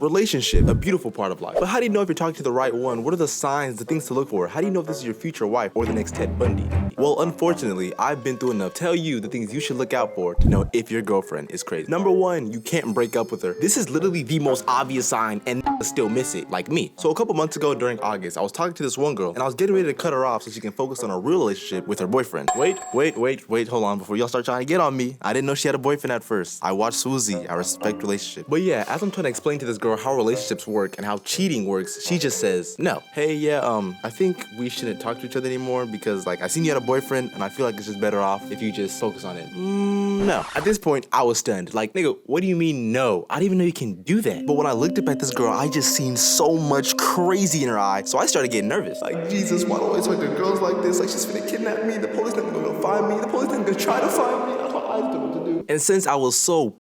Relationship, a beautiful part of life. But how do you know if you're talking to the right one? What are the signs, the things to look for? How do you know if this is your future wife or the next Ted Bundy? Well, unfortunately, I've been through enough to tell you the things you should look out for to know if your girlfriend is crazy. Number one, you can't break up with her. This is literally the most obvious sign and still miss it, like me. So a couple months ago during August, I was talking to this one girl and I was getting ready to cut her off so she can focus on a real relationship with her boyfriend. Wait, hold on, before y'all start trying to get on me. I didn't know she had a boyfriend at first. I watched Susie, I respect relationship. But yeah, as I'm trying to explain to this girl how relationships work and how cheating works, she just says no. Hey, yeah, I think we shouldn't talk to each other anymore because like I seen you had a boyfriend and I feel like it's just better off if you just focus on it. No. At this point, I was stunned. Like, nigga, what do you mean no? I didn't even know you can do that. But when I looked up at this girl, I just seen so much crazy in her eye, so I started getting nervous. Like, Jesus, why do I always talk to girls like this? Like, she's finna kidnap me. The police never gonna find me. The police never gonna try to find me. I don't know what to do. And since I was so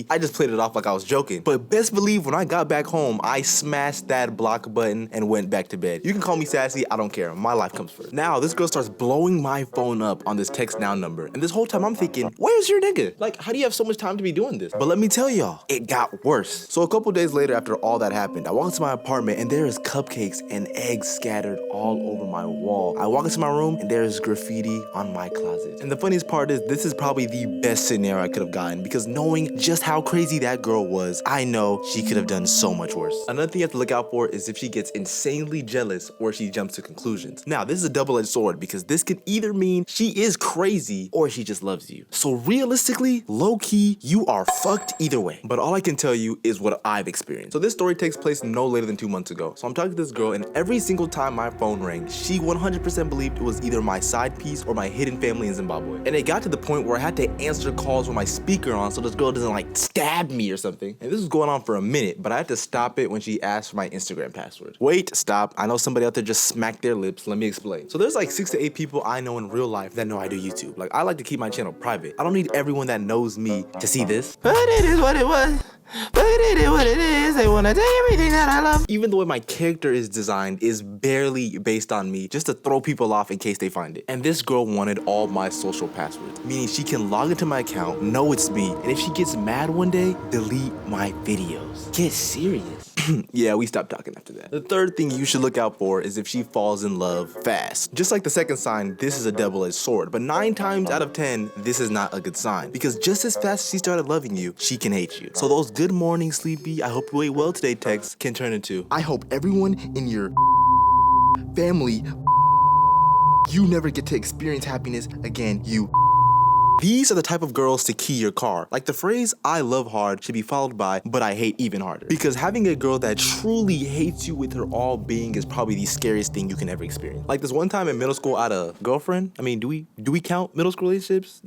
I just played it off like I was joking. But best believe when I got back home, I smashed that block button and went back to bed. You can call me sassy, I don't care. My life comes first. Now, this girl starts blowing my phone up on this text now number. And this whole time I'm thinking, where's your nigga? Like, how do you have so much time to be doing this? But let me tell y'all, it got worse. So a couple days later after all that happened, I walk into my apartment and there is cupcakes and eggs scattered all over my wall. I walk into my room and there is graffiti on my closet. And the funniest part is this is probably the best scenario I could have gotten because knowing just how crazy that girl was, I know she could have done so much worse. Another thing you have to look out for is if she gets insanely jealous or she jumps to conclusions. Now, this is a double-edged sword because this could either mean she is crazy or she just loves you. So realistically, low-key, you are fucked either way. But all I can tell you is what I've experienced. So this story takes place no later than 2 months ago. So I'm talking to this girl and every single time my phone rang, she 100% believed it was either my side piece or my hidden family in Zimbabwe. And it got to the point where I had to answer calls with my speaker on so this girl doesn't like stab me or something. And this was going on for a minute, but I had to stop it when she asked for my Instagram password. Wait, stop. I know somebody out there just smacked their lips. Let me explain. So there's like 6 to 8 people I know in real life that know I do YouTube. Like, I like to keep my channel private. I don't need everyone that knows me to see this. But it is what it was. But it is what it is. They wanna take everything that I love. Even the way my character is designed is barely based on me, just to throw people off in case they find it. And this girl wanted all my social passwords, meaning she can log into my account, know it's me, and if she gets mad one day, delete my videos. Get serious. Yeah, we stopped talking after that. The third thing you should look out for is if she falls in love fast. Just like the second sign, this is a double-edged sword, but 9 times out of 10, this is not a good sign because just as fast as she started loving you, she can hate you. So those good morning, sleepy, I hope you ate well today texts can turn into, I hope everyone in your family, you never get to experience happiness again, you. These are the type of girls to key your car. Like the phrase, I love hard should be followed by, but I hate even harder. Because having a girl that truly hates you with her all being is probably the scariest thing you can ever experience. Like this one time in middle school, I had a girlfriend. I mean, do we count middle school relationships?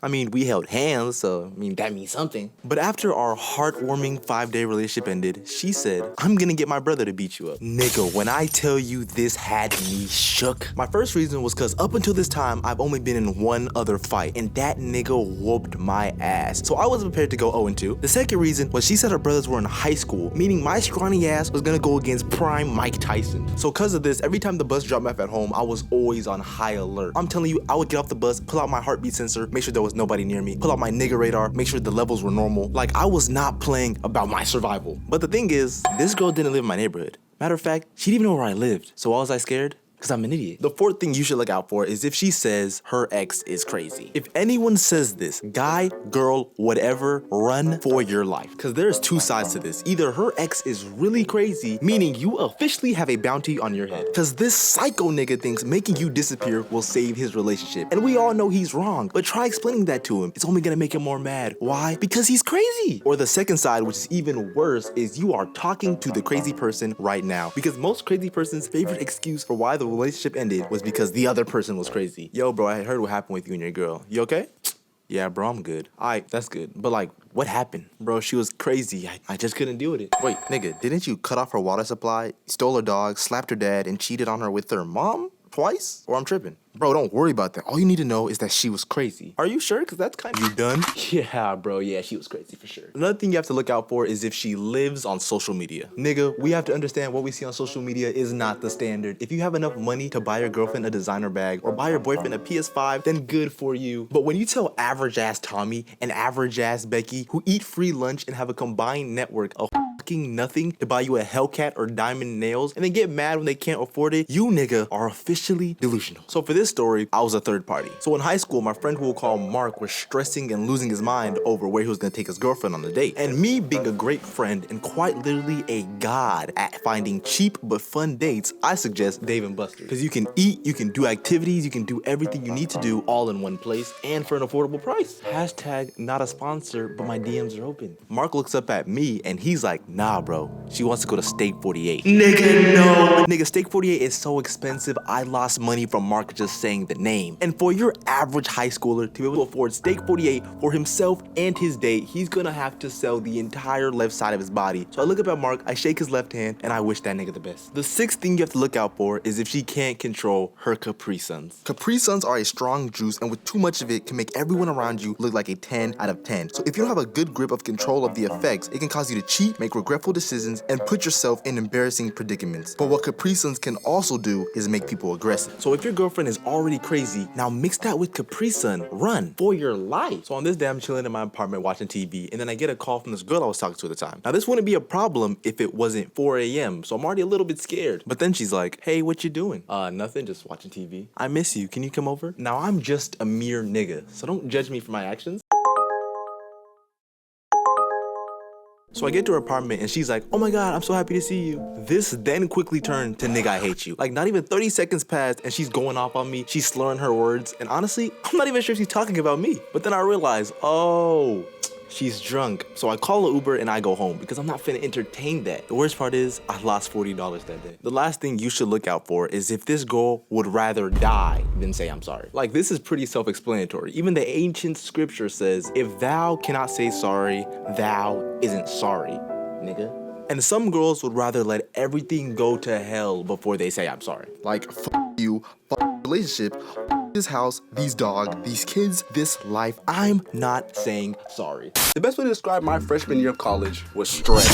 I mean, we held hands, so I mean, that means something. But after our heartwarming 5-day relationship ended, she said, I'm gonna get my brother to beat you up. Nigga, when I tell you this had me shook. My first reason was because up until this time, I've only been in one other fight, and that nigga whooped my ass. So I wasn't prepared to go 0-2. The second reason was she said her brothers were in high school, meaning my scrawny ass was gonna go against prime Mike Tyson. So because of this, every time the bus dropped me off at home, I was always on high alert. I'm telling you, I would get off the bus, pull out my heartbeat sensor, make sure there was nobody near me, pull out my nigga radar, make sure the levels were normal. Like I was not playing about my survival. But the thing is, this girl didn't live in my neighborhood. Matter of fact, she didn't even know where I lived. So why was I scared? Because I'm an idiot. The fourth thing you should look out for is if she says her ex is crazy. If anyone says this, guy, girl, whatever, run for your life. Because there's 2 sides to this. Either her ex is really crazy, meaning you officially have a bounty on your head. Because this psycho nigga thinks making you disappear will save his relationship. And we all know he's wrong, but try explaining that to him. It's only gonna make him more mad. Why? Because he's crazy. Or the second side, which is even worse, is you are talking to the crazy person right now. Because most crazy person's favorite excuse for why the relationship ended was because the other person was crazy. Yo, bro, I heard what happened with you and your girl. You okay? Yeah, bro, I'm good. Alright, that's good. But like, what happened? Bro, she was crazy. I just couldn't deal with it. Wait, nigga, didn't you cut off her water supply, stole her dog, slapped her dad, and cheated on her with her mom? Twice? Or I'm tripping? Bro, don't worry about that. All you need to know is that she was crazy. Are you sure? Because that's kind of... You done? Yeah, bro. Yeah, she was crazy for sure. Another thing you have to look out for is if she lives on social media. Nigga, we have to understand what we see on social media is not the standard. If you have enough money to buy your girlfriend a designer bag or buy your boyfriend a PS5, then good for you. But when you tell average-ass Tommy and average-ass Becky who eat free lunch and have a combined network of fucking nothing to buy you a Hellcat or diamond nails and then get mad when they can't afford it, you nigga are officially delusional. So for this story, I was a third party. So in high school, my friend who we'll call Mark was stressing and losing his mind over where he was gonna take his girlfriend on the date. And me being a great friend and quite literally a god at finding cheap but fun dates, I suggest Dave & Buster's. Because you can eat, you can do activities, you can do everything you need to do all in one place and for an affordable price. Hashtag not a sponsor, but my DMs are open. Mark looks up at me and he's like, nah bro, she wants to go to Steak 48. Nigga, no. Nigga, Steak 48 is so expensive, I lost money from Mark just saying the name. And for your average high schooler to be able to afford Steak 48 for himself and his date, he's gonna have to sell the entire left side of his body. So I look up at Mark, I shake his left hand, and I wish that nigga the best. The sixth thing you have to look out for is if she can't control her Capri Suns. Capri Suns are a strong juice, and with too much of it can make everyone around you look like a 10 out of 10. So if you don't have a good grip of control of the effects, it can cause you to cheat, make regretful decisions, and put yourself in embarrassing predicaments. But what Capri Suns can also do is make people aggressive. So if your girlfriend is already crazy, now mix that with Capri Sun. Run for your life. So on this day, I'm chilling in my apartment watching TV, and then I get a call from this girl I was talking to at the time. Now this wouldn't be a problem if it wasn't 4 a.m., so I'm already a little bit scared. But then she's like, hey, what you doing? Nothing, just watching TV. I miss you, can you come over? Now I'm just a mere nigga, so don't judge me for my actions. So I get to her apartment and she's like, oh my god, I'm so happy to see you. This then quickly turned to nigga, I hate you. Like not even 30 seconds passed and she's going off on me. She's slurring her words. And honestly, I'm not even sure if she's talking about me. But then I realize, oh, she's drunk. So I call an Uber and I go home because I'm not finna entertain that. The worst part is I lost $40 that day. The last thing you should look out for is if this girl would rather die than say I'm sorry. Like this is pretty self-explanatory. Even the ancient scripture says, if thou cannot say sorry, thou isn't sorry, nigga. And some girls would rather let everything go to hell before they say I'm sorry. Like, f you, f relationship, this house, these dogs, these kids, this life. I'm not saying sorry. The best way to describe my freshman year of college was stress.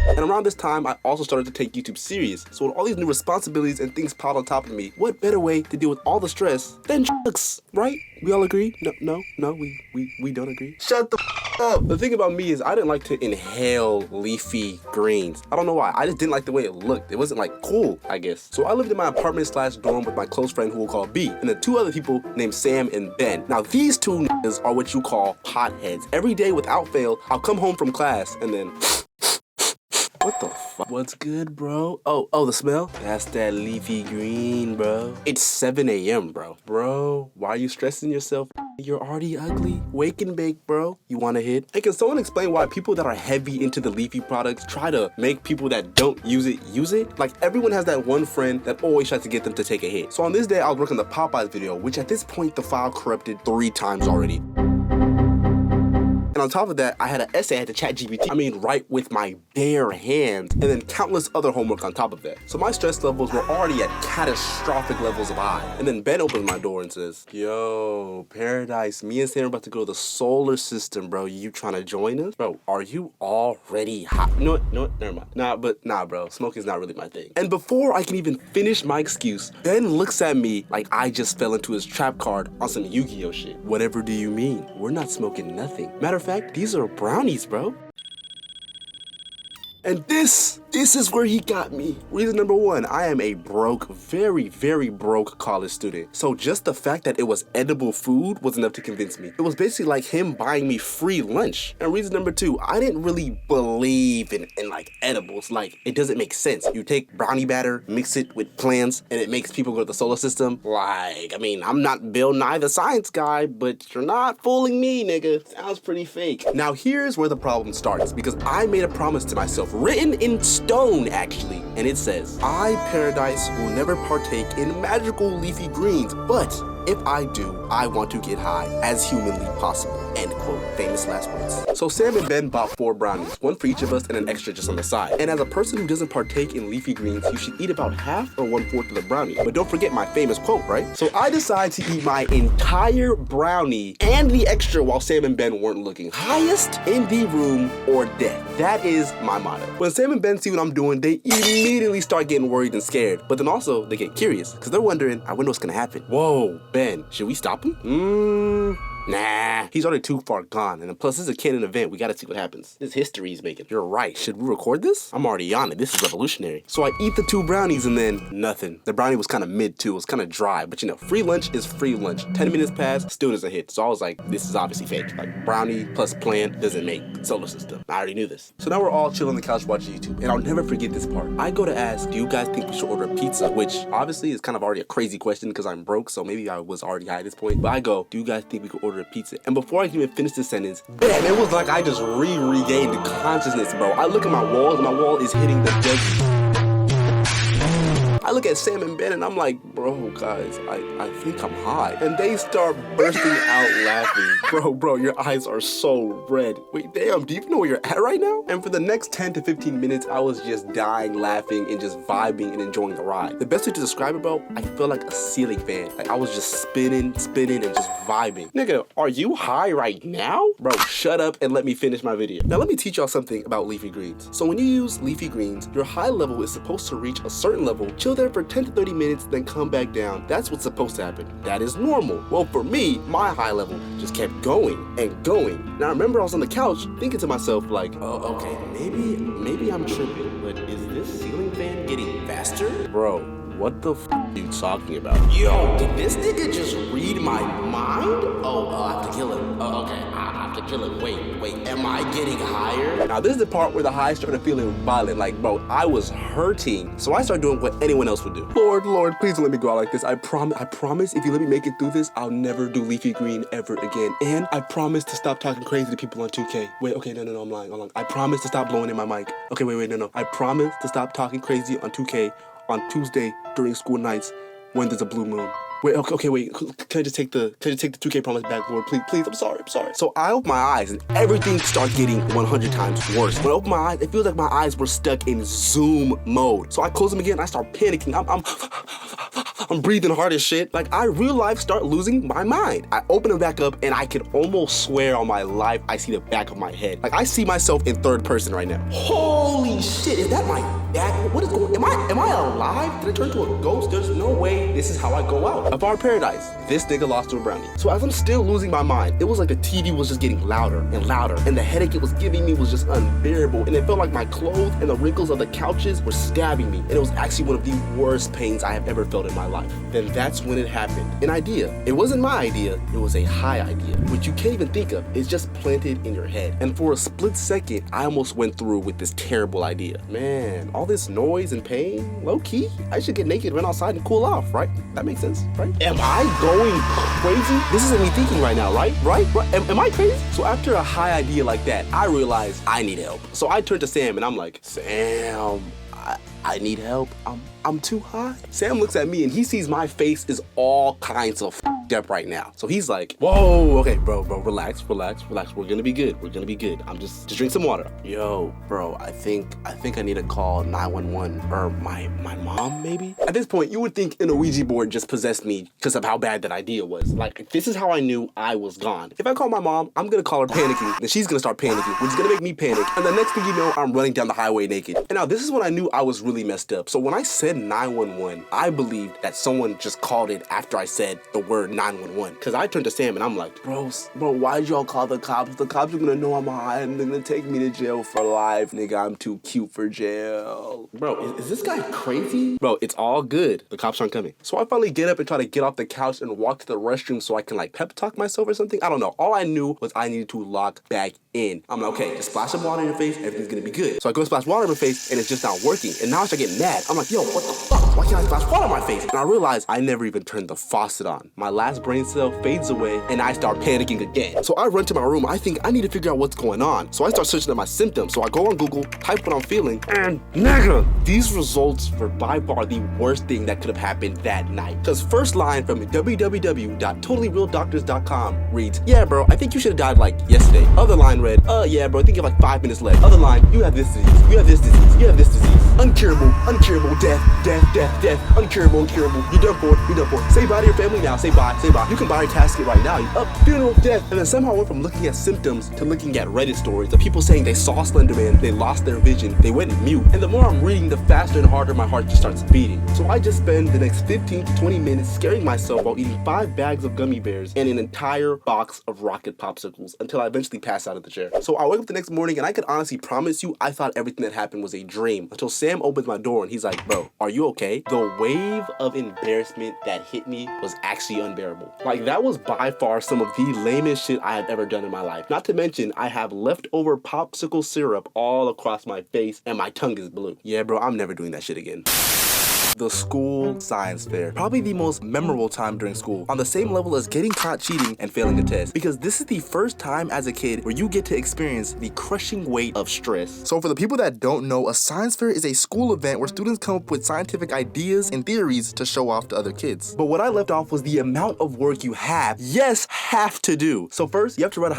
And around this time, I also started to take YouTube serious. So with all these new responsibilities and things piled on top of me, what better way to deal with all the stress than drugs, right? We all agree? No, we don't agree. Shut the f up. The thing about me is I didn't like to inhale leafy greens. I don't know why. I just didn't like the way it looked. It wasn't like cool, I guess. So I lived in my apartment / dorm with my close friend who we'll call B, and then two other people named Sam and Ben. Now these two niggas are what you call potheads. Every day without fail, I'll come home from class and then what the fuck? What's good, bro? Oh, the smell? That's that leafy green, bro. It's 7 a.m., bro. Bro, why are you stressing yourself? You're already ugly. Wake and bake, bro. You want a hit? And can someone explain why people that are heavy into the leafy products try to make people that don't use it? Like everyone has that one friend that always tries to get them to take a hit. So on this day, I was working the Popeyes video, which at this point, the file corrupted 3 times already. And on top of that, I had an essay I had to ChatGPT, write with my bare hands, and then countless other homework on top of that. So my stress levels were already at catastrophic levels of high. And then Ben opens my door and says, yo, Paradise, me and Sam are about to go to the solar system, bro. You trying to join us? Bro, are you already hot? You know what? Never mind. Nah, bro, smoking's not really my thing. And before I can even finish my excuse, Ben looks at me like I just fell into his trap card on some Yu-Gi-Oh shit. Whatever do you mean? We're not smoking nothing. Matter of fact, these are brownies, bro. And this is where he got me. Reason number 1, I am a broke, very, very broke college student. So just the fact that it was edible food was enough to convince me. It was basically like him buying me free lunch. And reason number 2, I didn't really believe in like edibles. Like, it doesn't make sense. You take brownie batter, mix it with plants, and it makes people go to the solar system. Like, I'm not Bill Nye the Science Guy, but you're not fooling me, nigga. Sounds pretty fake. Now here's where the problem starts, because I made a promise to myself, written in stone actually, and it says, I, Paradise, will never partake in magical leafy greens, but if I do, I want to get high as humanly possible. End quote. Famous last words. So Sam and Ben bought 4 brownies, 1 for each of us and an extra just on the side. And as a person who doesn't partake in leafy greens, you should eat about half or 1/4 of the brownie. But don't forget my famous quote, right? So I decide to eat my entire brownie and the extra while Sam and Ben weren't looking. Highest in the room or death. That is my motto. When Sam and Ben see what I'm doing, they immediately start getting worried and scared. But then also they get curious because they're wondering, I wonder what's gonna happen. Whoa, Ben, should we stop him? Nah, he's already too far gone. And plus, this is a canon event. We gotta see what happens. This history he's making. You're right. Should we record this? I'm already on it. This is revolutionary. So I eat the 2 brownies and then nothing. The brownie was kind of mid too. It was kind of dry. But you know, free lunch is free lunch. 10 minutes passed, still doesn't hit. So I was like, this is obviously fake. Like brownie plus plant doesn't make solar system. I already knew this. So now we're all chilling on the couch watching YouTube. And I'll never forget this part. I go to ask, do you guys think we should order a pizza? Which obviously is kind of already a crazy question because I'm broke. So maybe I was already high at this point. But I go, do you guys think we could order a pizza? And before I can even finish the sentence, bam, it was like I just regained consciousness, bro. I look at my walls and my wall is hitting the desert. I look at Sam and Ben and I'm like, bro, guys, I think I'm high. And they start bursting out laughing. Bro, your eyes are so red. Wait, damn, do you even know where you're at right now? And for the next 10 to 15 minutes, I was just dying, laughing, and just vibing and enjoying the ride. The best way to describe it, bro, I feel like a ceiling fan. Like I was just spinning, and just vibing. Nigga, are you high right now? Bro, shut up and let me finish my video. Now let me teach y'all something about leafy greens. So when you use leafy greens, your high level is supposed to reach a certain level, chill there for 10 to 30 minutes, then come back down. That's what's supposed to happen. That is normal. Well, for me, my high level just kept going and going. Now, I remember I was on the couch thinking to myself like, oh, okay, maybe I'm tripping, but is this ceiling fan getting faster? Bro, what the f are you talking about? Yo, did this nigga just read my mind? Oh, I have to kill him. Oh, okay, I have to kill him. Wait, am I getting higher? Now, this is the part where the high started feeling violent. Like, bro, I was hurting. So I started doing what anyone else would do. Lord, please don't let me go out like this. I promise if you let me make it through this, I'll never do leafy green ever again. And I promise to stop talking crazy to people on 2K. Wait, okay, no, I'm lying. I promise to stop blowing in my mic. Okay, wait, no. I promise to stop talking crazy on 2K on Tuesday during school nights when there's a blue moon. Wait, can I just take the 2K promise back, Lord? Please, I'm sorry. So I open my eyes and everything starts getting 100 times worse. When I open my eyes, it feels like my eyes were stuck in zoom mode. So I close them again and I start panicking. I'm breathing hard as shit. Like I real life start losing my mind. I open them back up and I could almost swear on my life I see the back of my head. Like I see myself in third person right now. Holy shit, is that my back? What is going on? Am I alive? Did I turn into a ghost? There's no way this is how I go out of our paradise. This nigga lost to a brownie. So as I'm still losing my mind, it was like the TV was just getting louder and louder, and the headache it was giving me was just unbearable, and it felt like my clothes and the wrinkles of the couches were stabbing me, and it was actually one of the worst pains I have ever felt in my life. Then that's when it happened. An idea. It wasn't my idea, it was a high idea, which you can't even think of. It's just planted in your head. And for a split second, I almost went through with this terrible idea. Man, all this noise and pain, low key, I should get naked, run outside and cool off, right? That makes sense, right? Am I going crazy? This isn't me thinking right now, right? Am I crazy? So after a high idea like that, I realized I need help. So I turned to Sam and I'm like, Sam, I need help. I'm too high. Sam looks at me and he sees my face is all kinds of up right now. So he's like, whoa, okay, bro, relax. We're gonna be good. I'm just drink some water. Yo, bro, I think I need to call 911 or my mom, maybe. At this point, you would think an Ouija board just possessed me because of how bad that idea was. Like, this is how I knew I was gone. If I call my mom, I'm gonna call her panicking, then she's gonna start panicking, which is gonna make me panic. And the next thing you know, I'm running down the highway naked. And now this is when I knew I was really messed up. So when I said 911, I believed that someone just called it after I said the word 911. Because I turned to Sam and I'm like, bro, why'd y'all call the cops? The cops are gonna know I'm high and they're gonna take me to jail for life. Nigga, I'm too cute for jail. Bro, is this guy crazy? Bro, it's all good. The cops aren't coming. So I finally get up and try to get off the couch and walk to the restroom so I can like pep talk myself or something. I don't know. All I knew was I needed to lock back in. I'm like, okay, just splash some water in your face, everything's gonna be good. So I go splash water in my face and it's just not working. And now I start getting mad. I'm like, yo, what the fuck? Why can't I splash water in my face? And I realize I never even turned the faucet on. My last brain cell fades away and I start panicking again. So I run to my room. I think I need to figure out what's going on. So I start searching up my symptoms. So I go on Google, type what I'm feeling, and nigga, these results were by far the worst thing that could have happened that night. Because first line from www.totallyrealdoctors.com reads, yeah, bro, I think you should have died like yesterday. Other line read, yeah, bro, I think you have like 5 minutes left. Other line, you have this disease, you have this disease, you have this disease. Uncurable, death, uncurable. You're done for, Say bye to your family now, say bye. Say, bro, you can buy a casket right now. Funeral, death. And then somehow I went from looking at symptoms to looking at Reddit stories of people saying they saw Slenderman, they lost their vision, they went mute. And the more I'm reading, the faster and harder my heart just starts beating. So I just spend the next 15 to 20 minutes scaring myself while eating 5 bags of gummy bears and an entire box of rocket popsicles until I eventually pass out of the chair. So I wake up the next morning and I could honestly promise you I thought everything that happened was a dream until Sam opens my door and he's like, bro, are you okay? The wave of embarrassment that hit me was actually unbearable. Like, that was by far some of the lamest shit I have ever done in my life. Not to mention, I have leftover popsicle syrup all across my face and my tongue is blue. Yeah, bro, I'm never doing that shit again. The school science fair. Probably the most memorable time during school, on the same level as getting caught cheating and failing a test, because this is the first time as a kid where you get to experience the crushing weight of stress. So for the people that don't know, a science fair is a school event where students come up with scientific ideas and theories to show off to other kids. But what I left off was the amount of work you have to do. So first, you have to write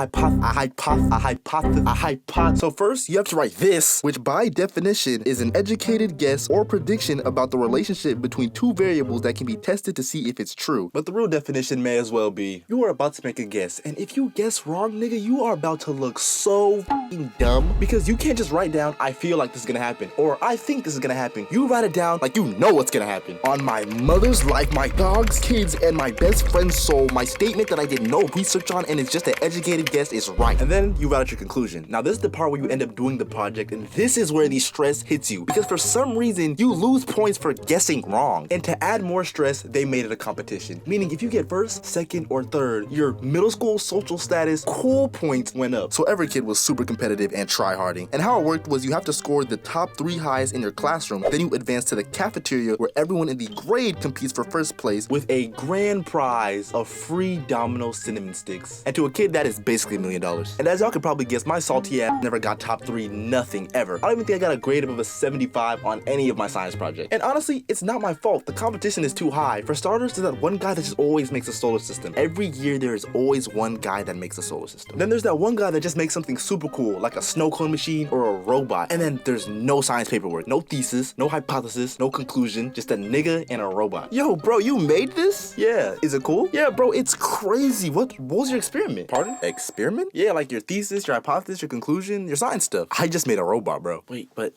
So first, you have to write this, which by definition is an educated guess or prediction about the relationship between two variables that can be tested to see if it's true. But the real definition may as well be, you are about to make a guess, and if you guess wrong, nigga, you are about to look so f***ing dumb, because you can't just write down, I feel like this is gonna happen, or I think this is gonna happen. You write it down like you know what's gonna happen. On my mother's life, my dog's kids, and my best friend's soul, my statement that I did no research on and it's just an educated guess is right. And then you write out your conclusion. Now this is the part where you end up doing the project, and this is where the stress hits you, because for some reason, you lose points for guessing wrong. And to add more stress, they made it a competition. Meaning if you get first, second, or third, your middle school social status cool points went up. So every kid was super competitive and try-harding. And how it worked was you have to score the top 3 highs in your classroom, then you advance to the cafeteria where everyone in the grade competes for first place with a grand prize of free Domino cinnamon sticks. And to a kid, that is basically $1 million. And as y'all could probably guess, my salty ass never got top 3 nothing ever. I don't even think I got a grade above a 75 on any of my science projects. And honestly, it's not my fault. The competition is too high. For starters, there's that one guy that just always makes a solar system. Every year, there is always one guy that makes a solar system. Then there's that one guy that just makes something super cool, like a snow cone machine or a robot. And then there's no science paperwork, no thesis, no hypothesis, no conclusion, just a nigga and a robot. Yo, bro, you made this? Yeah. Is it cool? Yeah, bro, it's crazy. What was your experiment? Pardon? Experiment? Yeah, like your thesis, your hypothesis, your conclusion, your science stuff. I just made a robot, bro. Wait, but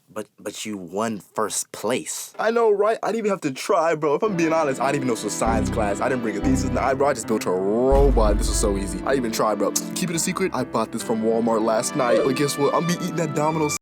you won first place. I know, right? I didn't even have to try, bro. If I'm being honest, I didn't even know this was science class. I didn't bring a thesis. Nah, bro, I just built a robot. This was so easy. I didn't even try, bro. Keep it a secret. I bought this from Walmart last night. But guess what? I'm be eating that Domino's.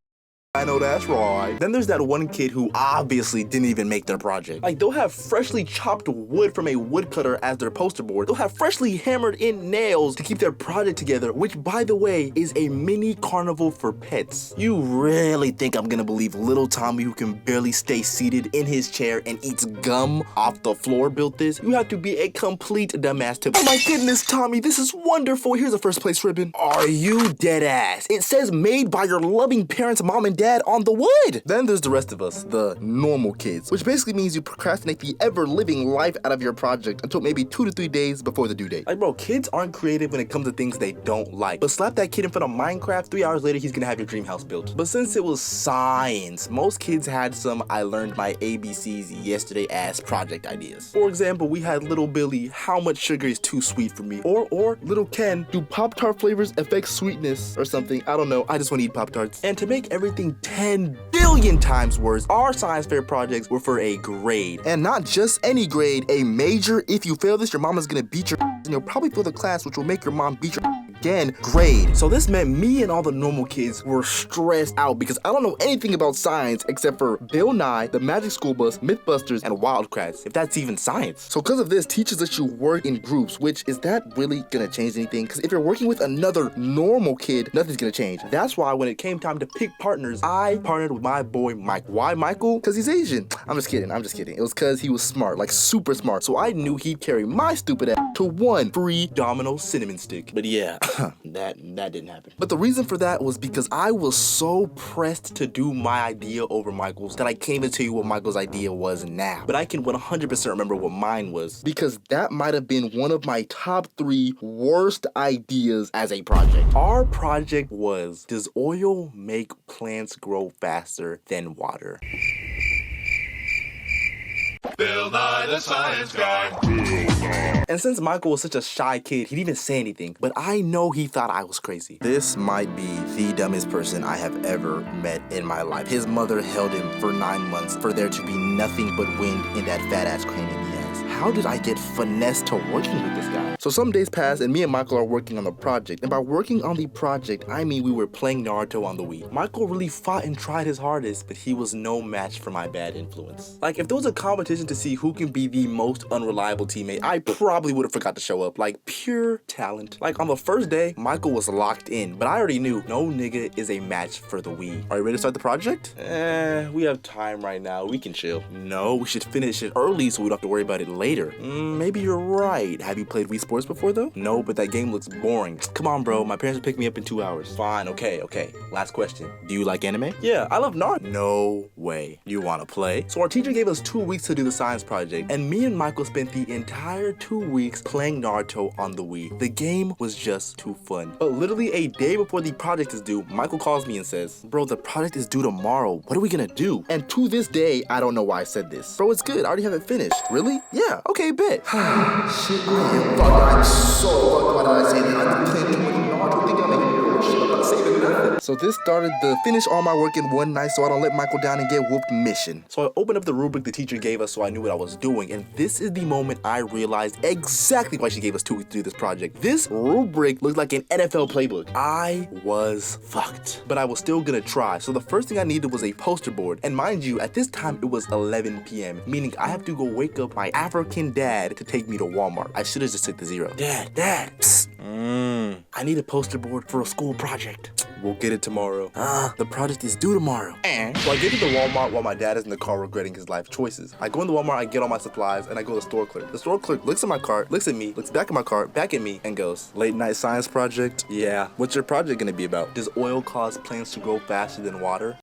I know that's right. Then there's that one kid who obviously didn't even make their project. Like, they'll have freshly chopped wood from a woodcutter as their poster board. They'll have freshly hammered in nails to keep their project together, which, by the way, is a mini carnival for pets. You really think I'm gonna believe little Tommy, who can barely stay seated in his chair and eats gum off the floor, built this? You have to be a complete dumbass to— oh my goodness, Tommy, this is wonderful. Here's a first place ribbon. Are you dead ass? It says made by your loving parents, mom and dad, on the wood. Then there's the rest of us, the normal kids, which basically means you procrastinate the ever-living life out of your project until maybe 2 to 3 days before the due date. Like, bro, kids aren't creative when it comes to things they don't like. But slap that kid in front of Minecraft, 3 hours later, he's gonna have your dream house built. But since it was science, most kids had some I learned my ABCs yesterday ass project ideas. For example, we had little Billy, how much sugar is too sweet for me? Or little Ken, do Pop-Tart flavors affect sweetness or something? I don't know, I just want to eat Pop-Tarts. And to make everything 10 billion times worse, our science fair projects were for a grade. And not just any grade, a major. If you fail this, your mama's gonna beat your and you'll probably fail the class, which will make your mom beat your again grade. So this meant me and all the normal kids were stressed out because I don't know anything about science except for Bill Nye, the Magic School Bus, Mythbusters, and Wildcrats, if that's even science. So because of this, teachers let you work in groups, which is that really gonna change anything? Because if you're working with another normal kid, nothing's gonna change. That's why when it came time to pick partners, I partnered with my boy Mike. Why Michael? Because he's Asian. I'm just kidding. It was because he was smart, like super smart. So I knew he'd carry my stupid ass to one free Domino cinnamon stick. But yeah, that didn't happen. But the reason for that was because I was so pressed to do my idea over Michael's that I can't even tell you what Michael's idea was now. But I can 100% remember what mine was, because that might have been one of my top 3 worst ideas as a project. Our project was, does oil make plants grow faster than water? Bill Nye the Science Guy. And since Michael was such a shy kid, he didn't even say anything. But I know he thought I was crazy. This might be the dumbest person I have ever met in my life. His mother held him for 9 months for there to be nothing but wind in that fat ass cranium he has. How did I get finessed to working with this guy? So some days pass and me and Michael are working on the project. And by working on the project, I mean we were playing Naruto on the Wii. Michael really fought and tried his hardest, but he was no match for my bad influence. Like if there was a competition to see who can be the most unreliable teammate, I probably would have forgot to show up. Like pure talent. Like on the first day, Michael was locked in, but I already knew no nigga is a match for the Wii. Are you ready to start the project? We have time right now. We can chill. No, we should finish it early so we don't have to worry about it later. Maybe you're right. Have you played Wii Sports before though? No, but that game looks boring. Come on, bro. My parents will pick me up in 2 hours. Fine, okay. Last question. Do you like anime? Yeah, I love Naruto. No way. You wanna play? So our teacher gave us 2 weeks to do the science project, and me and Michael spent the entire 2 weeks playing Naruto on the Wii. The game was just too fun. But literally a day before the project is due, Michael calls me and says, bro, the project is due tomorrow. What are we gonna do? And to this day, I don't know why I said this. Bro, it's good. I already have it finished. Really? Yeah, okay, bet. Shit, I am fucked. I'm so fucked. Why did I say that? I've been playing too much Naruto. Think I'm making real shit. I'm not saving nothing. So this started the finish all my work in one night so I don't let Michael down and get whooped mission. So I opened up the rubric the teacher gave us so I knew what I was doing, and this is the moment I realized exactly why she gave us 2 weeks to do this project. This rubric looked like an NFL playbook. I was fucked, but I was still gonna try. So the first thing I needed was a poster board, and mind you, at this time it was 11 p.m., meaning I have to go wake up my African dad to take me to Walmart. I should have just took the zero. Dad, psst. I need a poster board for a school project. We'll get it tomorrow. The project is due tomorrow. So I get to the Walmart while my dad is in the car regretting his life choices. I go in the Walmart, I get all my supplies, and I go to the store clerk. The store clerk looks at my cart, looks at me, looks back at my cart, back at me, and goes, late night science project? Yeah. What's your project gonna be about? Does oil cause plants to grow faster than water?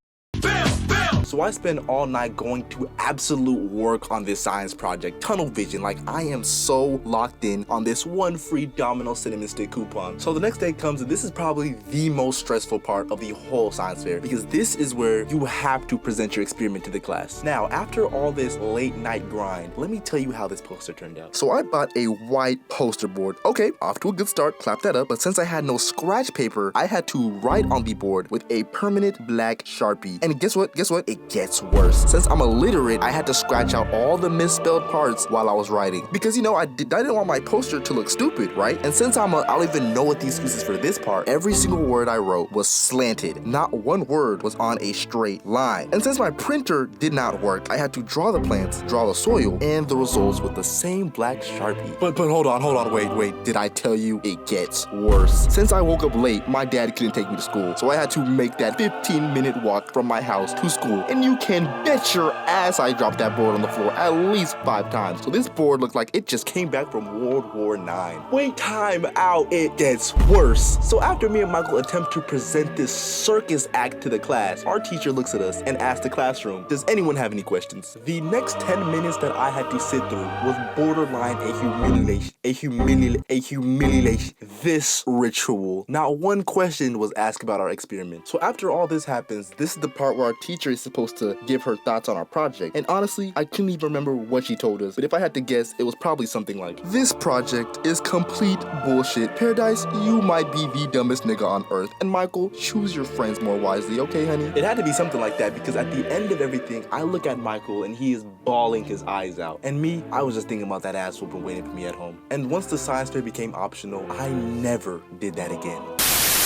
So I spend all night going to absolute work on this science project, tunnel vision, like I am so locked in on this one free Domino cinnamon stick coupon. So the next day comes, and this is probably the most stressful part of the whole science fair, because this is where you have to present your experiment to the class. Now, after all this late night grind, let me tell you how this poster turned out. So I bought a white poster board. Okay, off to a good start, clap that up, but since I had no scratch paper, I had to write on the board with a permanent black Sharpie. And guess what? It gets worse. Since I'm illiterate, I had to scratch out all the misspelled parts while I was writing. Because, you know, I didn't want my poster to look stupid, right? And since I don't even know what the excuse is for this part, every single word I wrote was slanted. Not one word was on a straight line. And since my printer did not work, I had to draw the plants, draw the soil, and the results with the same black Sharpie. But hold on, wait. Did I tell you it gets worse? Since I woke up late, my dad couldn't take me to school, so I had to make that 15-minute walk from my house to school. And you can bet your ass I dropped that board on the floor at least 5 times. So this board looked like it just came back from World War IX. Wait, time out, it gets worse. So after me and Michael attempt to present this circus act to the class, our teacher looks at us and asks the classroom, does anyone have any questions? The next 10 minutes that I had to sit through was borderline a humiliation. This ritual. Not one question was asked about our experiment. So after all this happens, this is the part where our teacher is supposed to give her thoughts on our project. And honestly, I couldn't even remember what she told us, but if I had to guess, it was probably something like, this project is complete bullshit. Paradise, you might be the dumbest nigga on earth. And Michael, choose your friends more wisely, okay, honey? It had to be something like that, because at the end of everything, I look at Michael and he is bawling his eyes out. And me, I was just thinking about that ass whooping waiting for me at home. And once the science fair became optional, I never did that again.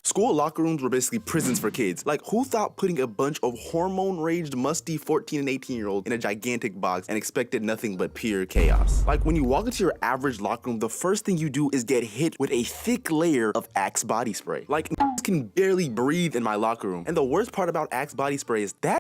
School locker rooms were basically prisons for kids. Like, who thought putting a bunch of hormone-raged, musty 14 and 18-year-olds in a gigantic box and expected nothing but pure chaos? Like, when you walk into your average locker room, the first thing you do is get hit with a thick layer of Axe body spray. Like, can barely breathe in my locker room. And the worst part about Axe body spray is that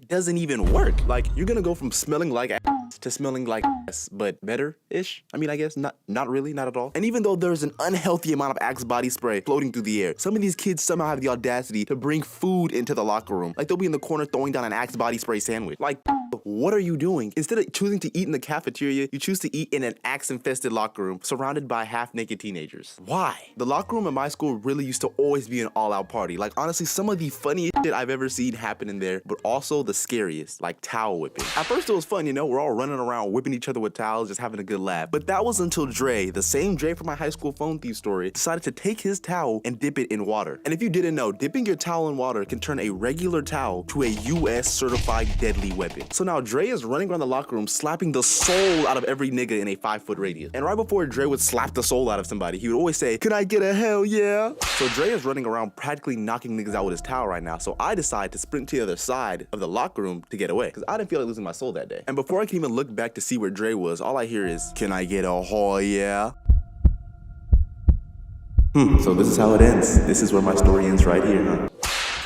doesn't even work. Like, you're gonna go from smelling like ass to smelling like ass, but better-ish? I mean, I guess not really, not at all. And even though there's an unhealthy amount of Axe body spray floating through the air, some of these kids somehow have the audacity to bring food into the locker room. Like, they'll be in the corner throwing down an Axe body spray sandwich. Like, what are you doing? Instead of choosing to eat in the cafeteria, you choose to eat in an Axe-infested locker room surrounded by half-naked teenagers. Why? The locker room at my school really used to always be an all-out party. Like, honestly, some of the funniest shit I've ever seen happen in there, but also the scariest, like towel whipping. At first it was fun, you know, we're all running around whipping each other with towels, just having a good laugh. But that was until Dre, the same Dre from my high school phone thief story, decided to take his towel and dip it in water. And if you didn't know, dipping your towel in water can turn a regular towel to a US certified deadly weapon. So now Dre is running around the locker room slapping the soul out of every nigga in a 5-foot radius. And right before Dre would slap the soul out of somebody, he would always say, "Can I get a hell yeah?" So Dre is running around practically knocking niggas out with his towel right now. So I decide to sprint to the other side of the locker room to get away, because I didn't feel like losing my soul that day. And before I can even look back to see where Dre was, all I hear is, "Can I get a hell yeah?" So this is how it ends. This is where my story ends right here, huh?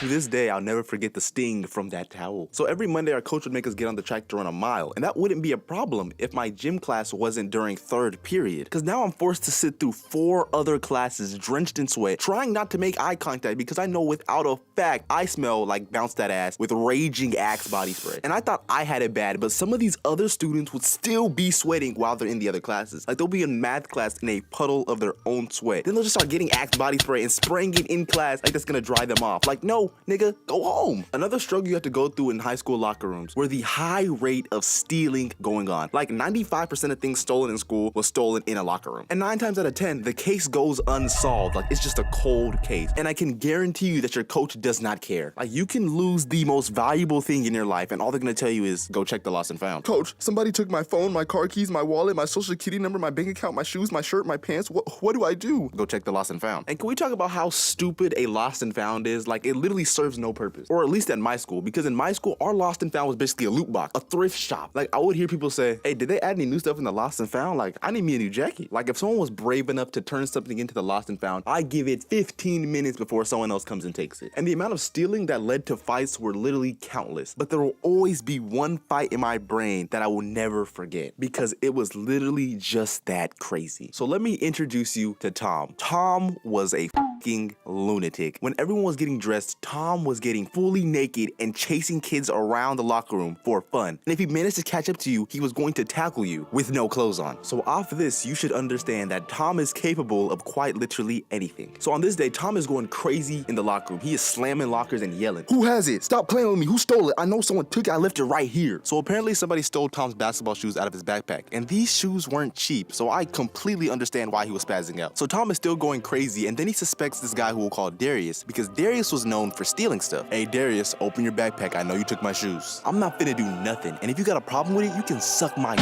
To this day, I'll never forget the sting from that towel. So every Monday, our coach would make us get on the track to run a mile, and that wouldn't be a problem if my gym class wasn't during third period, because now I'm forced to sit through 4 other classes drenched in sweat, trying not to make eye contact because I know without a fact, I smell like bounce that ass with raging Axe body spray. And I thought I had it bad, but some of these other students would still be sweating while they're in the other classes. Like they'll be in math class in a puddle of their own sweat. Then they'll just start getting Axe body spray and spraying it in class like that's gonna dry them off. Like, no, nigga, go home. Another struggle you have to go through in high school locker rooms were the high rate of stealing going on. Like 95% of things stolen in school was stolen in a locker room. And 9 times out of 10, the case goes unsolved. Like it's just a cold case. And I can guarantee you that your coach does not care. Like you can lose the most valuable thing in your life and all they're gonna tell you is, go check the lost and found. Coach, somebody took my phone, my car keys, my wallet, my social security number, my bank account, my shoes, my shirt, my pants. What do I do? Go check the lost and found. And can we talk about how stupid a lost and found is? Like it literally serves no purpose. Or at least at my school, because in my school, our lost and found was basically a loot box, a thrift shop. Like I would hear people say, "Hey, did they add any new stuff in the lost and found? Like I need me a new jacket." Like if someone was brave enough to turn something into the lost and found, I give it 15 minutes before someone else comes and takes it. And the amount of stealing that led to fights were literally countless. But there will always be one fight in my brain that I will never forget because it was literally just that crazy. So let me introduce you to Tom. Tom was a fucking lunatic. When everyone was getting dressed, Tom was getting fully naked and chasing kids around the locker room for fun. And if he managed to catch up to you, he was going to tackle you with no clothes on. So off this, you should understand that Tom is capable of quite literally anything. So on this day, Tom is going crazy in the locker room. He is slamming lockers and yelling, "Who has it? Stop playing with me. Who stole it? I know someone took it. I left it right here." So apparently somebody stole Tom's basketball shoes out of his backpack. And these shoes weren't cheap. So I completely understand why he was spazzing out. So Tom is still going crazy. And then he suspects this guy who we'll call Darius, because Darius was known for stealing stuff. "Hey Darius, open your backpack. I know you took my shoes." I'm not finna do nothing. And if you got a problem with it, you can suck my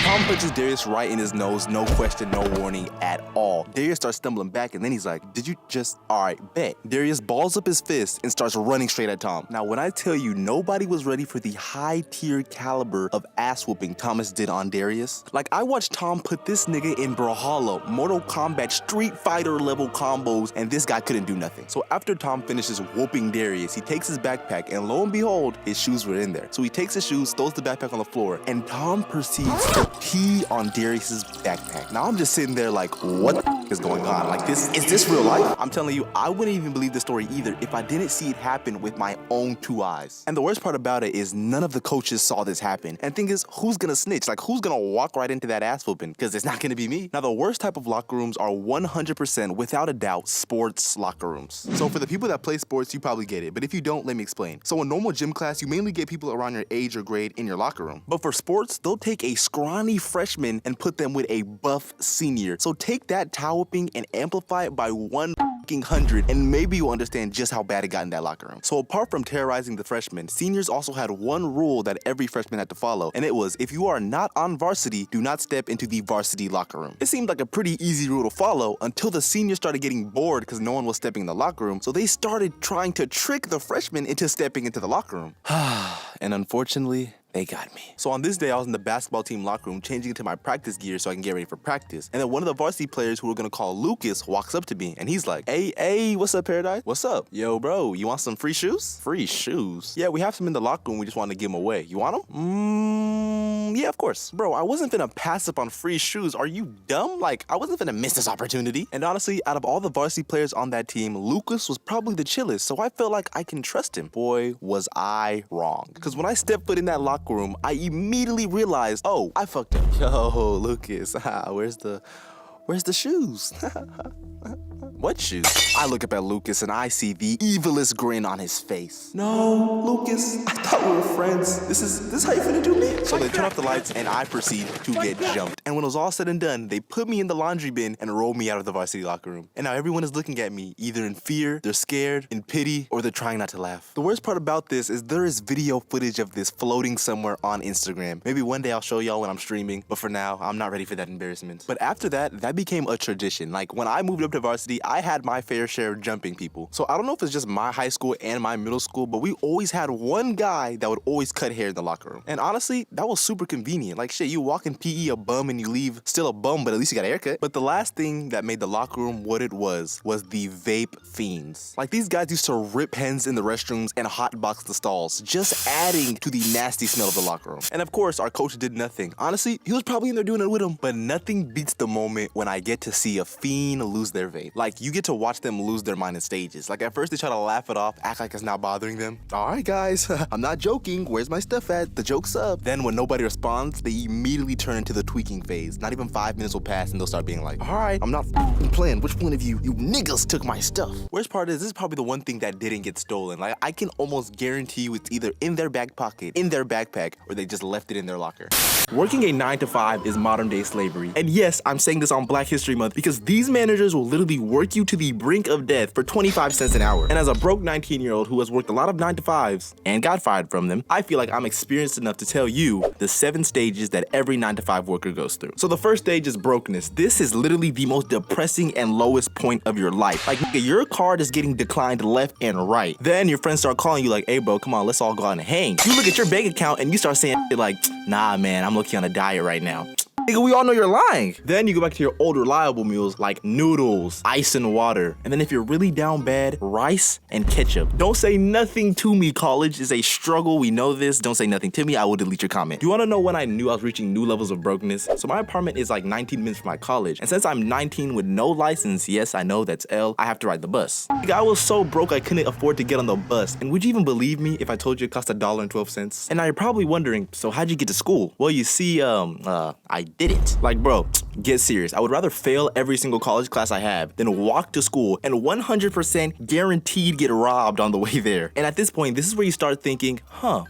Tom punches Darius right in his nose, no question, no warning at all. Darius starts stumbling back and then he's like, "Did you just, alright, bet." Darius balls up his fist and starts running straight at Tom. Now when I tell you nobody was ready for the high tier caliber of ass whooping Thomas did on Darius, like I watched Tom put this nigga in Brawlhalla, Mortal Kombat, Street Fighter level combos, and this guy couldn't do nothing. So after Tom finishes whooping Darius, he takes his backpack and lo and behold, his shoes were in there. So he takes his shoes, throws the backpack on the floor, and Tom proceeds to pee on Darius's backpack. Now I'm just sitting there like, what the is going on? Like is this real life? I'm telling you, I wouldn't even believe this story either if I didn't see it happen with my own 2 eyes. And the worst part about it is none of the coaches saw this happen. And thing is, who's gonna snitch? Like who's gonna walk right into that ass whooping? Because it's not gonna be me. Now the worst type of locker rooms are 100% without a doubt sports locker rooms. So for the people that play sports, you probably get it. But if you don't, let me explain. So in normal gym class, you mainly get people around your age or grade in your locker room. But for sports, they'll take a scrawny freshman and put them with a buff senior. So take that towel whipping and amplify it by 100, and maybe you'll understand just how bad it got in that locker room. So apart from terrorizing the freshmen, seniors also had one rule that every freshman had to follow, and it was, if you are not on varsity, do not step into the varsity locker room. It seemed like a pretty easy rule to follow until the seniors started getting bored because no one was stepping in the locker room, so they started trying to trick the freshmen into stepping into the locker room. And unfortunately, they got me. So on this day, I was in the basketball team locker room changing into my practice gear so I can get ready for practice. And then one of the varsity players who we're gonna call Lucas walks up to me and he's like, hey, what's up, Paradise? What's up? Yo, bro, you want some free shoes? Free shoes? Yeah, we have some in the locker room. We just want to give them away. You want them? Yeah, of course. Bro, I wasn't finna pass up on free shoes. Are you dumb? Like, I wasn't finna miss this opportunity. And honestly, out of all the varsity players on that team, Lucas was probably the chillest, so I felt like I can trust him. Boy, was I wrong. Because when I stepped foot in that locker room, I immediately realized, oh, I fucked up. Yo, Lucas, where's the shoes? What shoes? I look up at Lucas and I see the evilest grin on his face. No, Lucas, I thought we were friends. This is how you finna do me? So they turn off the lights and I proceed to get jumped. And when it was all said and done, they put me in the laundry bin and rolled me out of the varsity locker room. And now everyone is looking at me, either in fear, they're scared, in pity, or they're trying not to laugh. The worst part about this is there is video footage of this floating somewhere on Instagram. Maybe one day I'll show y'all when I'm streaming, but for now, I'm not ready for that embarrassment. But after that became a tradition. Like when I moved up to varsity, I had my fair share of jumping people. So I don't know if it's just my high school and my middle school, but we always had one guy that would always cut hair in the locker room. And honestly, that was super convenient. Like shit, you walk in PE a bum and you leave still a bum, but at least you got a haircut. But the last thing that made the locker room what it was the vape fiends. Like these guys used to rip pens in the restrooms and hotbox the stalls, just adding to the nasty smell of the locker room. And of course, our coach did nothing. Honestly, he was probably in there doing it with him, but nothing beats the moment when I get to see a fiend lose their vape. Like you get to watch them lose their mind in stages. Like at first they try to laugh it off, act like it's not bothering them. All right guys, I'm not joking. Where's my stuff at? The joke's up. Then when nobody responds, they immediately turn into the tweaking phase. Not even 5 minutes will pass and they'll start being like, all right, I'm not playing. Which one of you niggas took my stuff? Worst part is this is probably the one thing that didn't get stolen. Like I can almost guarantee you it's either in their back pocket, in their backpack, or they just left it in their locker. Working a 9 to 5 is modern day slavery. And yes, I'm saying this on Black History Month because these managers will literally work you to the brink of death for 25 cents an hour. And as a broke 19-year-old who has worked a lot of 9 to 5s and got fired from them, I feel like I'm experienced enough to tell you the 7 stages that every 9 to 5 worker goes through. So the first stage is brokenness. This is literally the most depressing and lowest point of your life. Like your card is getting declined left and right. Then your friends start calling you like, hey bro, come on, let's all go out and hang. You look at your bank account and you start saying like, nah man, I'm looking on a diet right now. Nigga, we all know you're lying. Then you go back to your old reliable meals like noodles, ice and water. And then if you're really down bad, rice and ketchup. Don't say nothing to me, college is a struggle. We know this. Don't say nothing to me. I will delete your comment. You wanna know when I knew I was reaching new levels of brokenness? So my apartment is like 19 minutes from my college. And since I'm 19 with no license, yes, I know that's L, I have to ride the bus. Nigga, I was so broke I couldn't afford to get on the bus. And would you even believe me if I told you it cost $1.12? And now you're probably wondering, so how'd you get to school? Well, you see, I didn't. Like, bro, get serious. I would rather fail every single college class I have than walk to school and 100% guaranteed get robbed on the way there. And at this point, this is where you start thinking,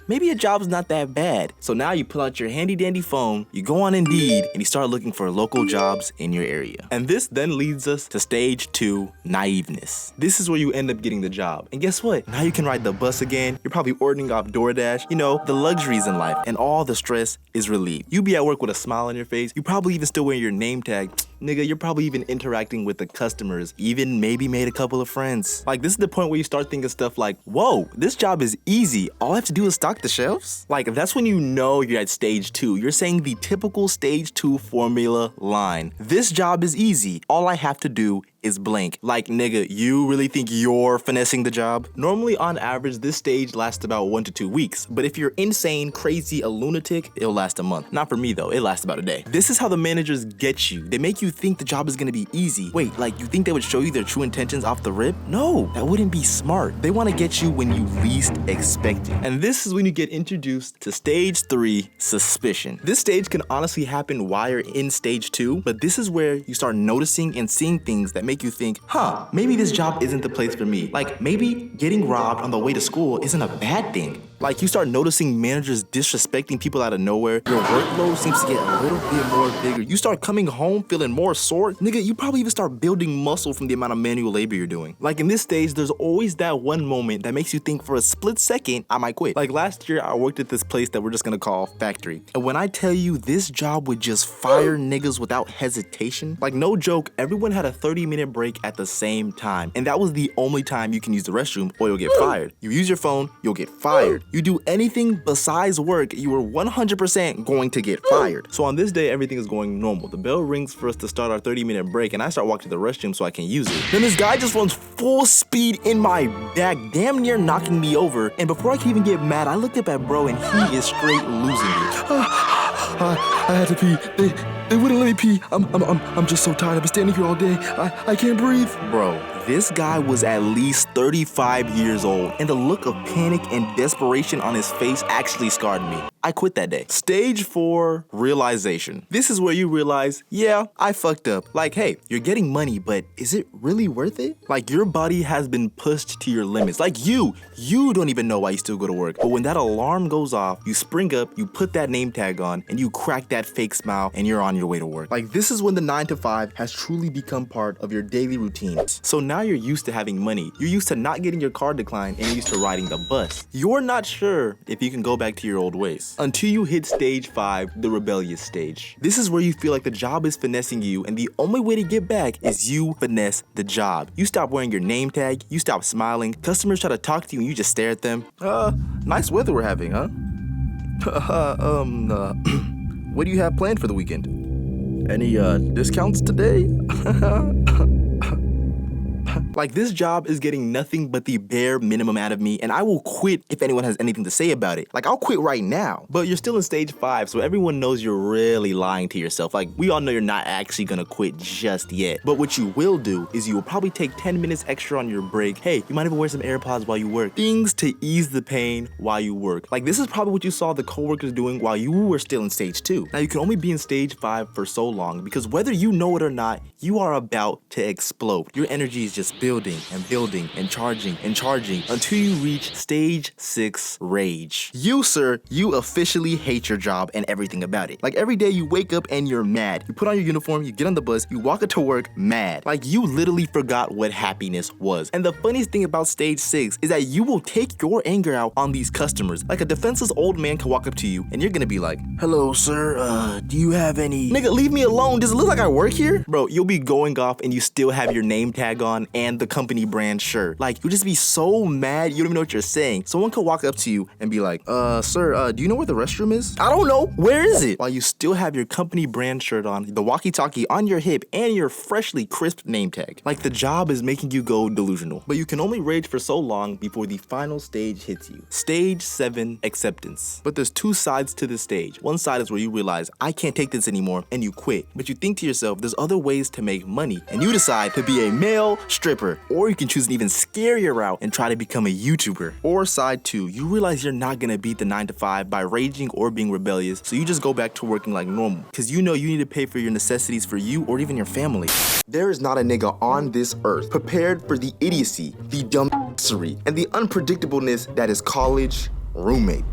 maybe a job's not that bad. So now you pull out your handy dandy phone, you go on Indeed, and you start looking for local jobs in your area. And this then leads us to stage 2, naiveness. This is where you end up getting the job. And guess what? Now you can ride the bus again. You're probably ordering off DoorDash, you know, the luxuries in life, and all the stress is relieved. You be at work with a smile on your face. You probably even still wear your name tag. Nigga, you're probably even interacting with the customers, even maybe made a couple of friends. Like, this is the point where you start thinking stuff like, whoa, this job is easy. All I have to do is stock the shelves? Like, that's when you know you're at stage 2. You're saying the typical stage 2 formula line. This job is easy. All I have to do is blank. Like, nigga, you really think you're finessing the job? Normally, on average, this stage lasts about 1 to 2 weeks. But if you're insane, crazy, a lunatic, it'll last a month. Not for me, though. It lasts about a day. This is how the managers get you. They make you think the job is gonna be easy. Wait, like, you think they would show you their true intentions off the rip? No, that wouldn't be smart. They wanna get you when you least expect it. And this is when you get introduced to stage 3, suspicion. This stage can honestly happen while you're in stage 2, but this is where you start noticing and seeing things that make you think, maybe this job isn't the place for me. Like, maybe getting robbed on the way to school isn't a bad thing. Like, you start noticing managers disrespecting people out of nowhere. Your workload seems to get a little bit more bigger. You start coming home feeling more sore. Nigga, you probably even start building muscle from the amount of manual labor you're doing. Like, in this stage, there's always that one moment that makes you think for a split second, I might quit. Like, last year, I worked at this place that we're just gonna call Factory. And when I tell you this job would just fire niggas without hesitation, like, no joke, everyone had a 30-minute break at the same time. And that was the only time you can use the restroom or you'll get fired. You use your phone, you'll get fired. You do anything besides work, you are 100% going to get fired. So on this day, everything is going normal. The bell rings for us to start our 30-minute break, and I start walking to the restroom so I can use it. Then this guy just runs full speed in my back, damn near knocking me over. And before I can even get mad, I looked up at bro, and he is straight losing it. I had to pee. They wouldn't let me pee. I'm just so tired. I've been standing here all day. I can't breathe. Bro, This guy was at least 35 years old, and the look of panic and desperation on his face actually scarred me. I quit that day. Stage 4, realization. This is where you realize, yeah, I fucked up. Like, hey, you're getting money, but is it really worth it? Like, your body has been pushed to your limits. Like, you don't even know why you still go to work. But when that alarm goes off, you spring up, you put that name tag on, and you crack that fake smile, and you're on your way to work. Like, this is when the 9 to 5 has truly become part of your daily routine. So now you're used to having money. You're used to not getting your car declined, and you're used to riding the bus. You're not sure if you can go back to your old ways. Until you hit stage 5, the rebellious stage. This is where you feel like the job is finessing you, and the only way to get back is you finesse the job. You stop wearing your name tag, you stop smiling, customers try to talk to you and you just stare at them. Nice weather we're having, huh? What do you have planned for the weekend? Any discounts today? Like, this job is getting nothing but the bare minimum out of me, and I will quit if anyone has anything to say about it. Like, I'll quit right now. But you're still in stage 5, so everyone knows you're really lying to yourself. Like, we all know you're not actually gonna quit just yet. But what you will do is you will probably take 10 minutes extra on your break. Hey, you might even wear some AirPods while you work. Things to ease the pain while you work. Like, this is probably what you saw the coworkers doing while you were still in stage 2. Now, you can only be in stage 5 for so long, because whether you know it or not, you are about to explode. Your energy is just building and building and charging until you reach stage 6, rage. You, sir, you officially hate your job and everything about it. Like, every day you wake up and you're mad. You put on your uniform, you get on the bus, you walk into work mad. Like, you literally forgot what happiness was. And the funniest thing about stage 6 is that you will take your anger out on these customers. Like, a defenseless old man can walk up to you and you're gonna be like, hello, sir, do you have any... Nigga, leave me alone. Does it look like I work here? Bro, you'll be going off and you still have your name tag on and the company brand shirt. Like, you'll just be so mad you don't even know what you're saying. Someone could walk up to you and be like, sir, do you know where the restroom is? I don't know. Where is it? While you still have your company brand shirt on, the walkie-talkie on your hip, and your freshly crisp name tag. Like, the job is making you go delusional. But you can only rage for so long before the final stage hits you. Stage 7, acceptance. But there's 2 sides to this stage. One side is where you realize, I can't take this anymore, and you quit. But you think to yourself, there's other ways to make money, and you decide to be a male stripper. Or you can choose an even scarier route and try to become a YouTuber. Or side 2, you realize you're not gonna beat the 9 to 5 by raging or being rebellious, so you just go back to working like normal, because you know you need to pay for your necessities for you or even your family. There is not a nigga on this earth prepared for the idiocy, the dumbassery, and the unpredictableness that is college roommate.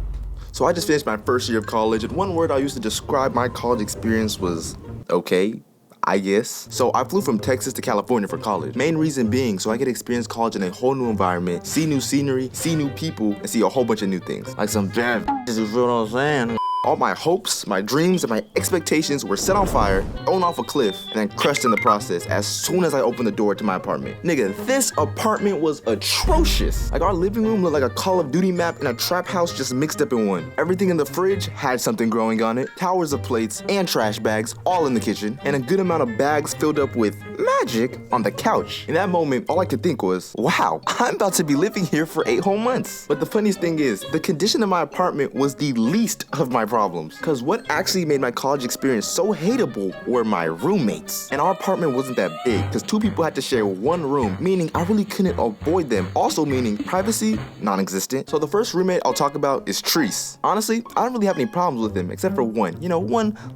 So I just finished my first year of college, and one word I used to describe my college experience was okay, I guess. So I flew from Texas to California for college. Main reason being so I could experience college in a whole new environment, see new scenery, see new people, and see a whole bunch of new things. Like some damn you feel what I'm saying? All my hopes, my dreams, and my expectations were set on fire, thrown off a cliff, and then crushed in the process as soon as I opened the door to my apartment. Nigga, this apartment was atrocious. Like, our living room looked like a Call of Duty map and a trap house just mixed up in one. Everything in the fridge had something growing on it, towers of plates and trash bags all in the kitchen, and a good amount of bags filled up with magic on the couch. In that moment, all I could think was, wow, I'm about to be living here for 8 whole months. But the funniest thing is, the condition of my apartment was the least of my problems, because what actually made my college experience so hateable were my roommates. And our apartment wasn't that big, because 2 people had to share 1 room, meaning I really couldn't avoid them, also meaning privacy, non-existent. So the first roommate I'll talk about is Treese. Honestly, I don't really have any problems with him, except for one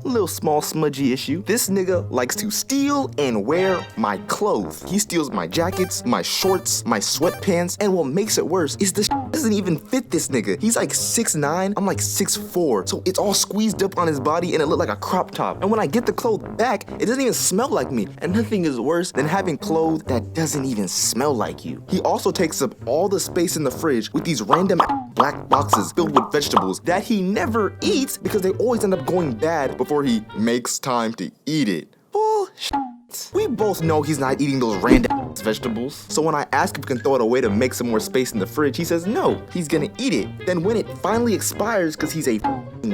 little small smudgy issue. This nigga likes to steal and wear my clothes. He steals my jackets, my shorts, my sweatpants, and what makes it worse is the doesn't even fit this nigga. He's like 6'9", I'm like 6'4", so it's all squeezed up on his body and it looked like a crop top. And when I get the clothes back, it doesn't even smell like me. And nothing is worse than having clothes that doesn't even smell like you. He also takes up all the space in the fridge with these random black boxes filled with vegetables that he never eats because they always end up going bad before he makes time to eat it. Bullshit. We both know he's not eating those random vegetables. So when I ask if he can throw it away to make some more space in the fridge, he says no, he's gonna eat it. Then when it finally expires, because he's a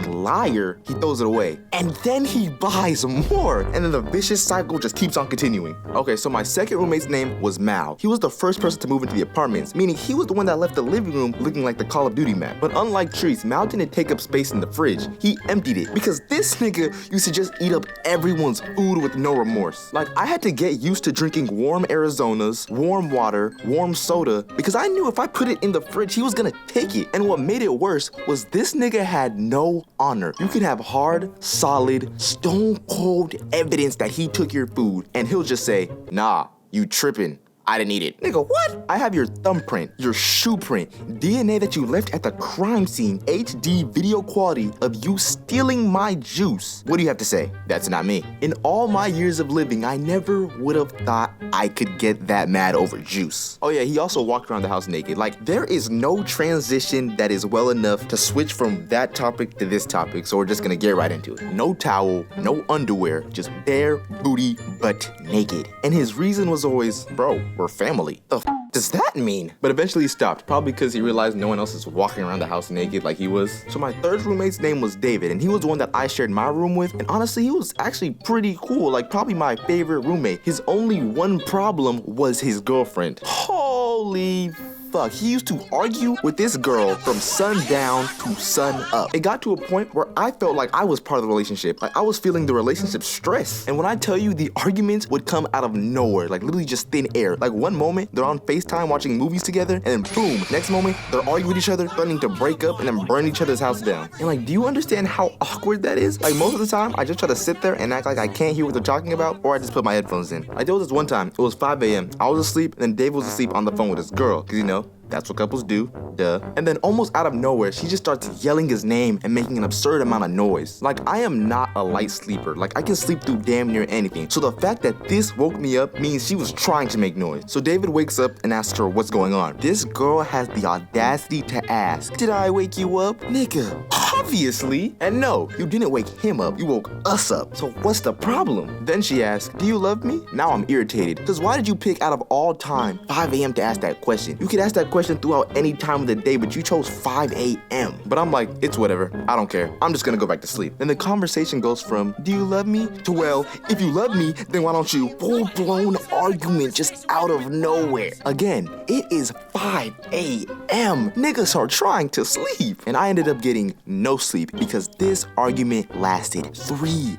liar, he throws it away. And then he buys more. And then the vicious cycle just keeps on continuing. Okay, so my second roommate's name was Mal. He was the first person to move into the apartments, meaning he was the one that left the living room looking like the Call of Duty map. But unlike Treese, Mal didn't take up space in the fridge. He emptied it because this nigga used to just eat up everyone's food with no remorse. Like, I had to get used to drinking warm Arizona Coronas, warm water, warm soda, because I knew if I put it in the fridge, he was gonna take it. And what made it worse was this nigga had no honor. You can have hard, solid, stone cold evidence that he took your food, and he'll just say, nah, you tripping. I didn't eat it. Nigga, what? I have your thumbprint, your shoe print, DNA that you left at the crime scene, HD video quality of you stealing my juice. What do you have to say? That's not me. In all my years of living, I never would have thought I could get that mad over juice. Oh yeah, he also walked around the house naked. Like, there is no transition that is well enough to switch from that topic to this topic, so we're just gonna get right into it. No towel, no underwear, just bare booty, butt naked. And his reason was always, bro, we're family. The f does that mean? But eventually he stopped, probably because he realized no one else is walking around the house naked like he was. So my third roommate's name was David, and he was the one that I shared my room with, and honestly, he was actually pretty cool, like probably my favorite roommate. His only one problem was his girlfriend. Holy fuck, he used to argue with this girl from sundown to sun up. It got to a point where I felt like I was part of the relationship. Like I was feeling the relationship stress. And when I tell you, the arguments would come out of nowhere, like literally just thin air. Like one moment, they're on FaceTime watching movies together, and then boom, next moment, they're arguing with each other, threatening to break up and then burn each other's house down. And like, do you understand how awkward that is? Like most of the time, I just try to sit there and act like I can't hear what they're talking about, or I just put my headphones in. Like there was this one time, it was 5 a.m. I was asleep, and then Dave was asleep on the phone with his girl, because you know, that's what couples do, duh. And then almost out of nowhere, she just starts yelling his name and making an absurd amount of noise. Like, I am not a light sleeper. Like, I can sleep through damn near anything. So the fact that this woke me up means she was trying to make noise. So David wakes up and asks her what's going on. This girl has the audacity to ask, did I wake you up? Nigga, obviously. And no, you didn't wake him up. You woke us up. So what's the problem? Then she asks, do you love me? Now I'm irritated. Because why did you pick out of all time 5 a.m. to ask that question? You could ask that question throughout any time of the day, but you chose 5 a.m. But I'm like, it's whatever. I don't care. I'm just gonna go back to sleep. Then the conversation goes from, do you love me? To, well, if you love me, then why don't you? Full-blown argument just out of nowhere. Again, it is 5 a.m. Niggas are trying to sleep. And I ended up getting no sleep because this argument lasted 3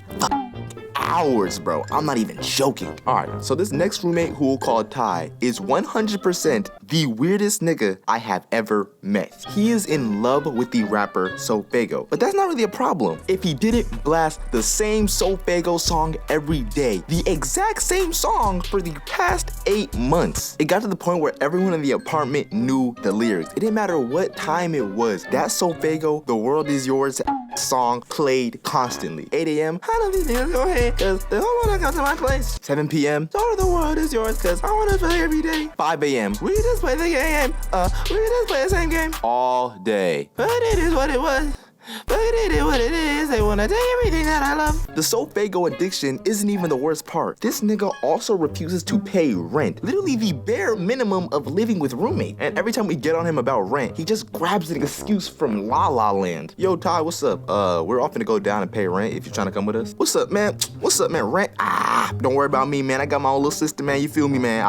hours, bro. I'm not even joking. Alright, so this next roommate, who we'll call Ty, is 100% the weirdest nigga I have ever met. He is in love with the rapper Sofago, but that's not really a problem if he didn't blast the same Sofago song every day, the exact same song for the past 8 months. It got to the point where everyone in the apartment knew the lyrics. It didn't matter what time it was. That Sofago, The World Is Yours song played constantly. 8 a.m. I don't think it's your head, cause they don't wanna come to my place. 7 p.m. So the world is yours, cause I wanna play every day. 5 a.m. We just play the game. We just play the same game all day. But it is what it was. But it is what it is. They wanna take everything that I love. The Sofago addiction isn't even the worst part. This nigga also refuses to pay rent. Literally the bare minimum of living with roommate. And every time we get on him about rent, he just grabs an excuse from La La Land. Yo, Ty, what's up? We're off to go down and pay rent if you're trying to come with us. What's up, man? What's up, man? Rent? Don't worry about me, man. I got my own little sister, man. You feel me, man?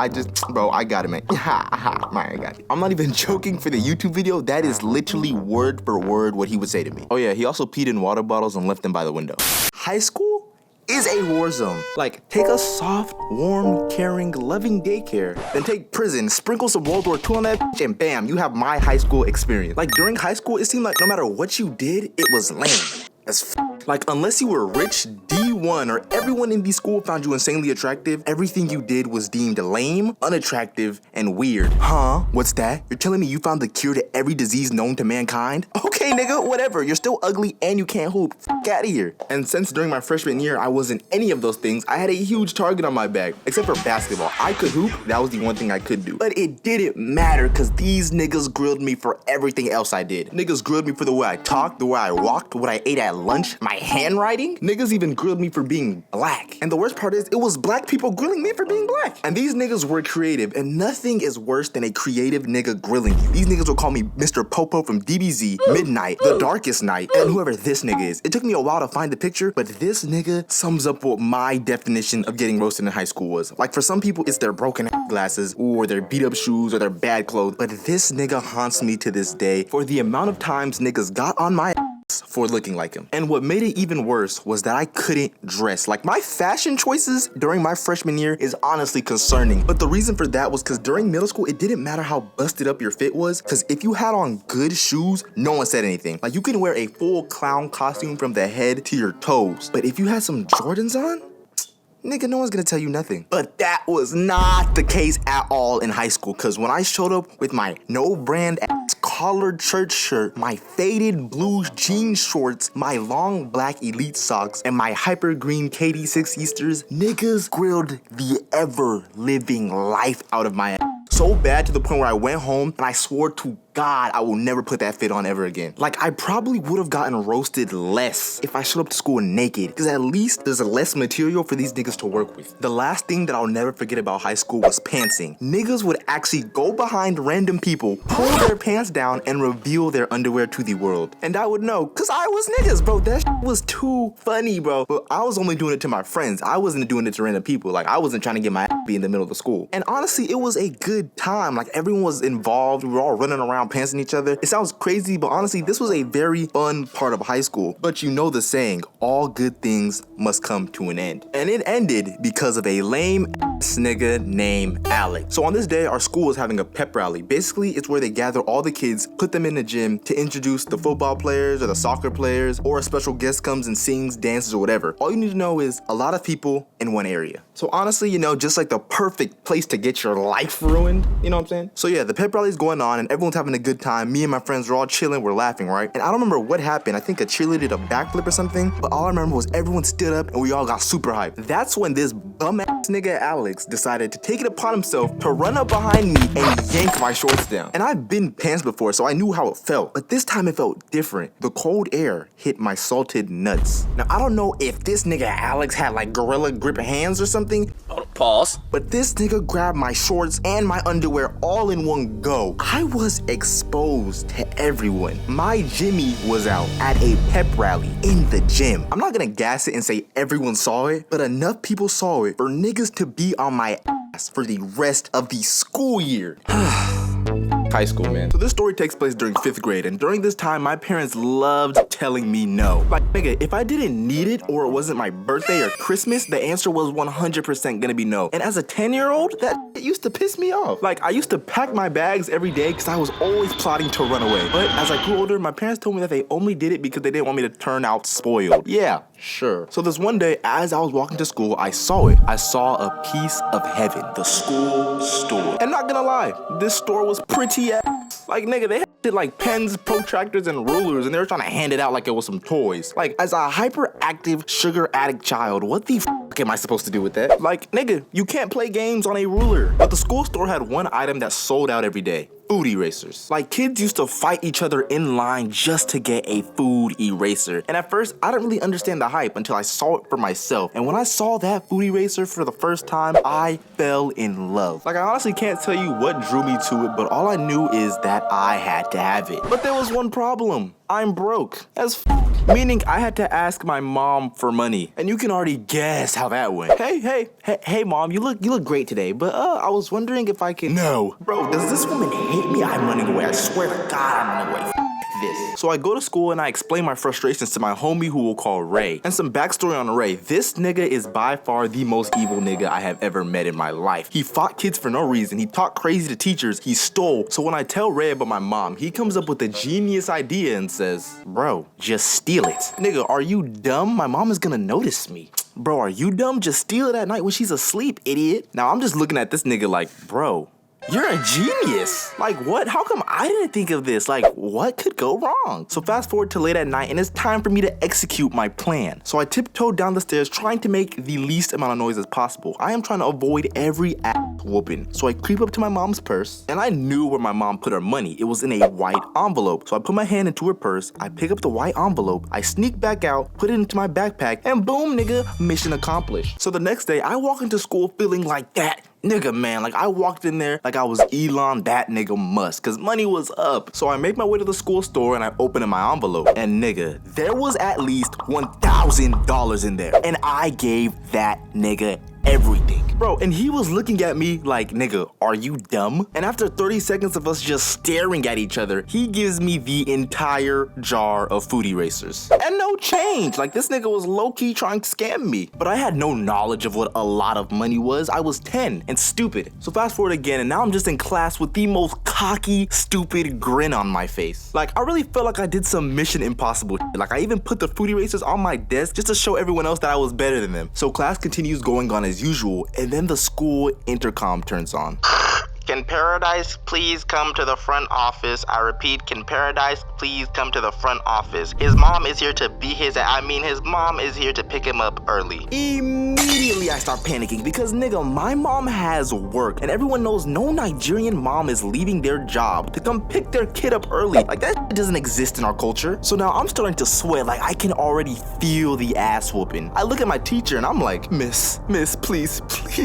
Bro, I got it, man. Man, I got it. I'm not even joking for the YouTube video. That is literally word for word what he would say to me. Oh yeah, he also peed in water bottles and left them by the window. High school is a war zone. Like, take a soft, warm, caring, loving daycare, then take prison, sprinkle some World War II on that, and bam, you have my high school experience. Like, during high school, it seemed like no matter what you did, it was lame as like, unless you were rich, D1, or everyone in the school found you insanely attractive, everything you did was deemed lame, unattractive, and weird. Huh? What's that? You're telling me you found the cure to every disease known to mankind? Okay, nigga, whatever. You're still ugly and you can't hoop. F out of here. And since during my freshman year, I wasn't any of those things, I had a huge target on my back. Except for basketball. I could hoop. That was the one thing I could do. But it didn't matter because these niggas grilled me for everything else I did. Niggas grilled me for the way I talked, the way I walked, what I ate at lunch, my handwriting. Niggas even grilled me for being black. And the worst part is, it was black people grilling me for being black. And these niggas were creative, and nothing is worse than a creative nigga grilling you. These niggas will call me Mr. Popo from DBZ, Midnight, The Darkest Night, and whoever this nigga is. It took me a while to find the picture, but this nigga sums up what my definition of getting roasted in high school was. Like, for some people, it's their broken glasses, or their beat up shoes, or their bad clothes, but this nigga haunts me to this day for the amount of times niggas got on my for looking like him. And what made it even worse was that I couldn't dress. Like, my fashion choices during my freshman year is honestly concerning. But the reason for that was because during middle school, it didn't matter how busted up your fit was, because if you had on good shoes, no one said anything. Like, you can wear a full clown costume from the head to your toes. But if you had some Jordans on, nigga, no one's gonna tell you nothing. But that was not the case at all in high school, because when I showed up with my no brand ass collared church shirt, my faded blue jean shorts, my long black elite socks, and my hyper green KD6 Easters, niggas grilled the ever living life out of my ass. So bad to the point where I went home and I swore to God I will never put that fit on ever again. Like, I probably would have gotten roasted less if I showed up to school naked, because at least there's less material for these niggas to work with. The last thing that I'll never forget about high school was pantsing. Niggas would actually go behind random people, pull their pants down, and reveal their underwear to the world. And I would know, because I was niggas, bro. That shit was too funny, bro. But I was only doing it to my friends. I wasn't doing it to random people. Like, I wasn't trying to get my ass beat in the middle of the school. And honestly, it was a good time. Like, everyone was involved. We were all running around pantsing each other. It sounds crazy, but honestly, this was a very fun part of high school. But you know the saying, all good things must come to an end. And it ended because of a lame ass nigga named Alex. So on this day, our school was having a pep rally. Basically, it's where they gather all the kids, put them in the gym to introduce the football players or the soccer players, or a special guest comes and sings, dances, or whatever. All you need to know is a lot of people in one area. So honestly, you know, just like the perfect place to get your life ruined, you know what I'm saying? So yeah, the pep rally's going on and everyone's having a good time. Me and my friends were all chilling, we're laughing, right? And I don't remember what happened. I think a cheerleader did a backflip or something, but all I remember was everyone stood up and we all got super hyped. That's when this bum ass nigga Alex decided to take it upon himself to run up behind me and yank my shorts down. And I've been pants before, so I knew how it felt, but this time it felt different. The cold air hit my salted nuts. Now, I don't know if this nigga Alex had like gorilla grip hands or something. Pause. But this nigga grabbed my shorts and my underwear all in one go. I was exposed to everyone. My Jimmy was out at a pep rally in the gym. I'm not gonna gas it and say everyone saw it, but enough people saw it for niggas to be on my ass for the rest of the school year. High school, man. So this story takes place during 5th grade, and during this time, my parents loved telling me no. Like, nigga, if I didn't need it or it wasn't my birthday or Christmas, the answer was 100% gonna be no. And as a 10-year-old, that used to piss me off. Like, I used to pack my bags every day because I was always plotting to run away. But as I grew older, my parents told me that they only did it because they didn't want me to turn out spoiled. Yeah, sure. So this one day, as I was walking to school, I saw it. I saw a piece of heaven. The school store. And not gonna lie, this store was pretty ass. Like, nigga, they had shit like pens, protractors, and rulers, and they were trying to hand it out like it was some toys. Like, as a hyperactive, sugar addict child, what the fuck am I supposed to do with that? Like, nigga, you can't play games on a ruler. But the school store had one item that sold out every day. Food erasers. Like, kids used to fight each other in line just to get a food eraser. And at first, I didn't really understand the hype until I saw it for myself. And when I saw that food eraser for the first time, I fell in love. Like, I honestly can't tell you what drew me to it, but all I knew is that I had to have it. But there was one problem. I'm broke as f, meaning I had to ask my mom for money. And you can already guess how that went. Hey, mom, you look great today, but I was wondering if I can. No. Bro, does this woman hate me? I'm running away. I swear to God, I'm running away. This. So I go to school and I explain my frustrations to my homie who we'll call Ray. And some backstory on Ray. This nigga is by far the most evil nigga I have ever met in my life. He fought kids for no reason. He talked crazy to teachers. He stole. So when I tell Ray about my mom, he comes up with a genius idea and says, bro, just steal it. Nigga, are you dumb? My mom is gonna notice me. Bro, are you dumb? Just steal it at night when she's asleep, idiot. Now I'm just looking at this nigga like, bro, you're a genius. Like, what? How come I didn't think of this? Like, what could go wrong? So fast forward to late at night and it's time for me to execute my plan. So I tiptoe down the stairs trying to make the least amount of noise as possible. I am trying to avoid every ass whooping. So I creep up to my mom's purse and I knew where my mom put her money. It was in a white envelope. So I put my hand into her purse, I pick up the white envelope, I sneak back out, put it into my backpack, and boom, nigga, mission accomplished. So the next day, I walk into school feeling like that nigga, man. Like, I walked in there like I was Elon that nigga Musk, cause money was up. So I make my way to the school store and I open up my envelope, and nigga, there was at least $1,000 in there, and I gave that nigga everything. Bro, and he was looking at me like, nigga, are you dumb? And after 30 seconds of us just staring at each other, he gives me the entire jar of food erasers. And no change. Like, this nigga was low-key trying to scam me. But I had no knowledge of what a lot of money was. I was 10 and stupid. So fast forward again, and now I'm just in class with the most cocky, stupid grin on my face. Like, I really felt like I did some Mission Impossible shit. Like, I even put the food erasers on my desk just to show everyone else that I was better than them. So class continues going on as usual, and then the school intercom turns on. Can Paradise please come to the front office? I repeat, can Paradise please come to the front office? His mom is here to his mom is here to pick him up early. Immediately I start panicking because nigga, my mom has work and everyone knows no Nigerian mom is leaving their job to come pick their kid up early. Like that doesn't exist in our culture. So now I'm starting to sweat, like I can already feel the ass whooping. I look at my teacher and I'm like, Miss, please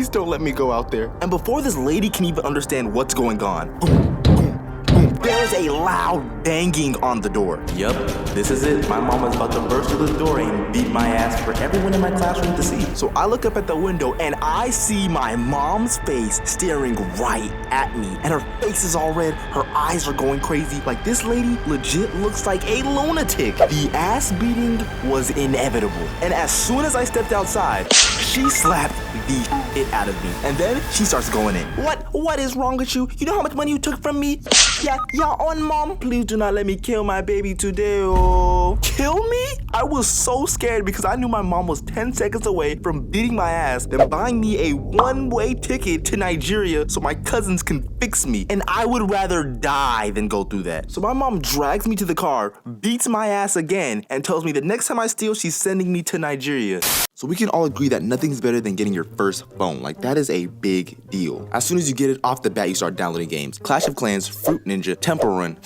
don't let me go out there. And before this lady can even understand what's going on, boom, boom, boom, there's a loud banging on the door. Yup, this is it. My mom is about to burst through the door and beat my ass for everyone in my classroom to see. So I look up at the window and I see my mom's face staring right at me. And her face is all red, her eyes are going crazy. Like this lady legit looks like a lunatic. The ass beating was inevitable. And as soon as I stepped outside, she slapped the shit out of me. And then she starts going in. What is wrong with you? You know how much money you took from me? Yeah, on mom. Please do not let me kill my baby today. Oh. Kill me? I was so scared because I knew my mom was 10 seconds away from beating my ass, then buying me a one-way ticket to Nigeria so my cousins can fix me. And I would rather die than go through that. So my mom drags me to the car, beats my ass again, and tells me the next time I steal, she's sending me to Nigeria. So we can all agree that nothing's better than getting your first phone. Like that is a big deal. As soon as you get it off the bat, you start downloading games. Clash of Clans, Fruit Ninja, Temple Run.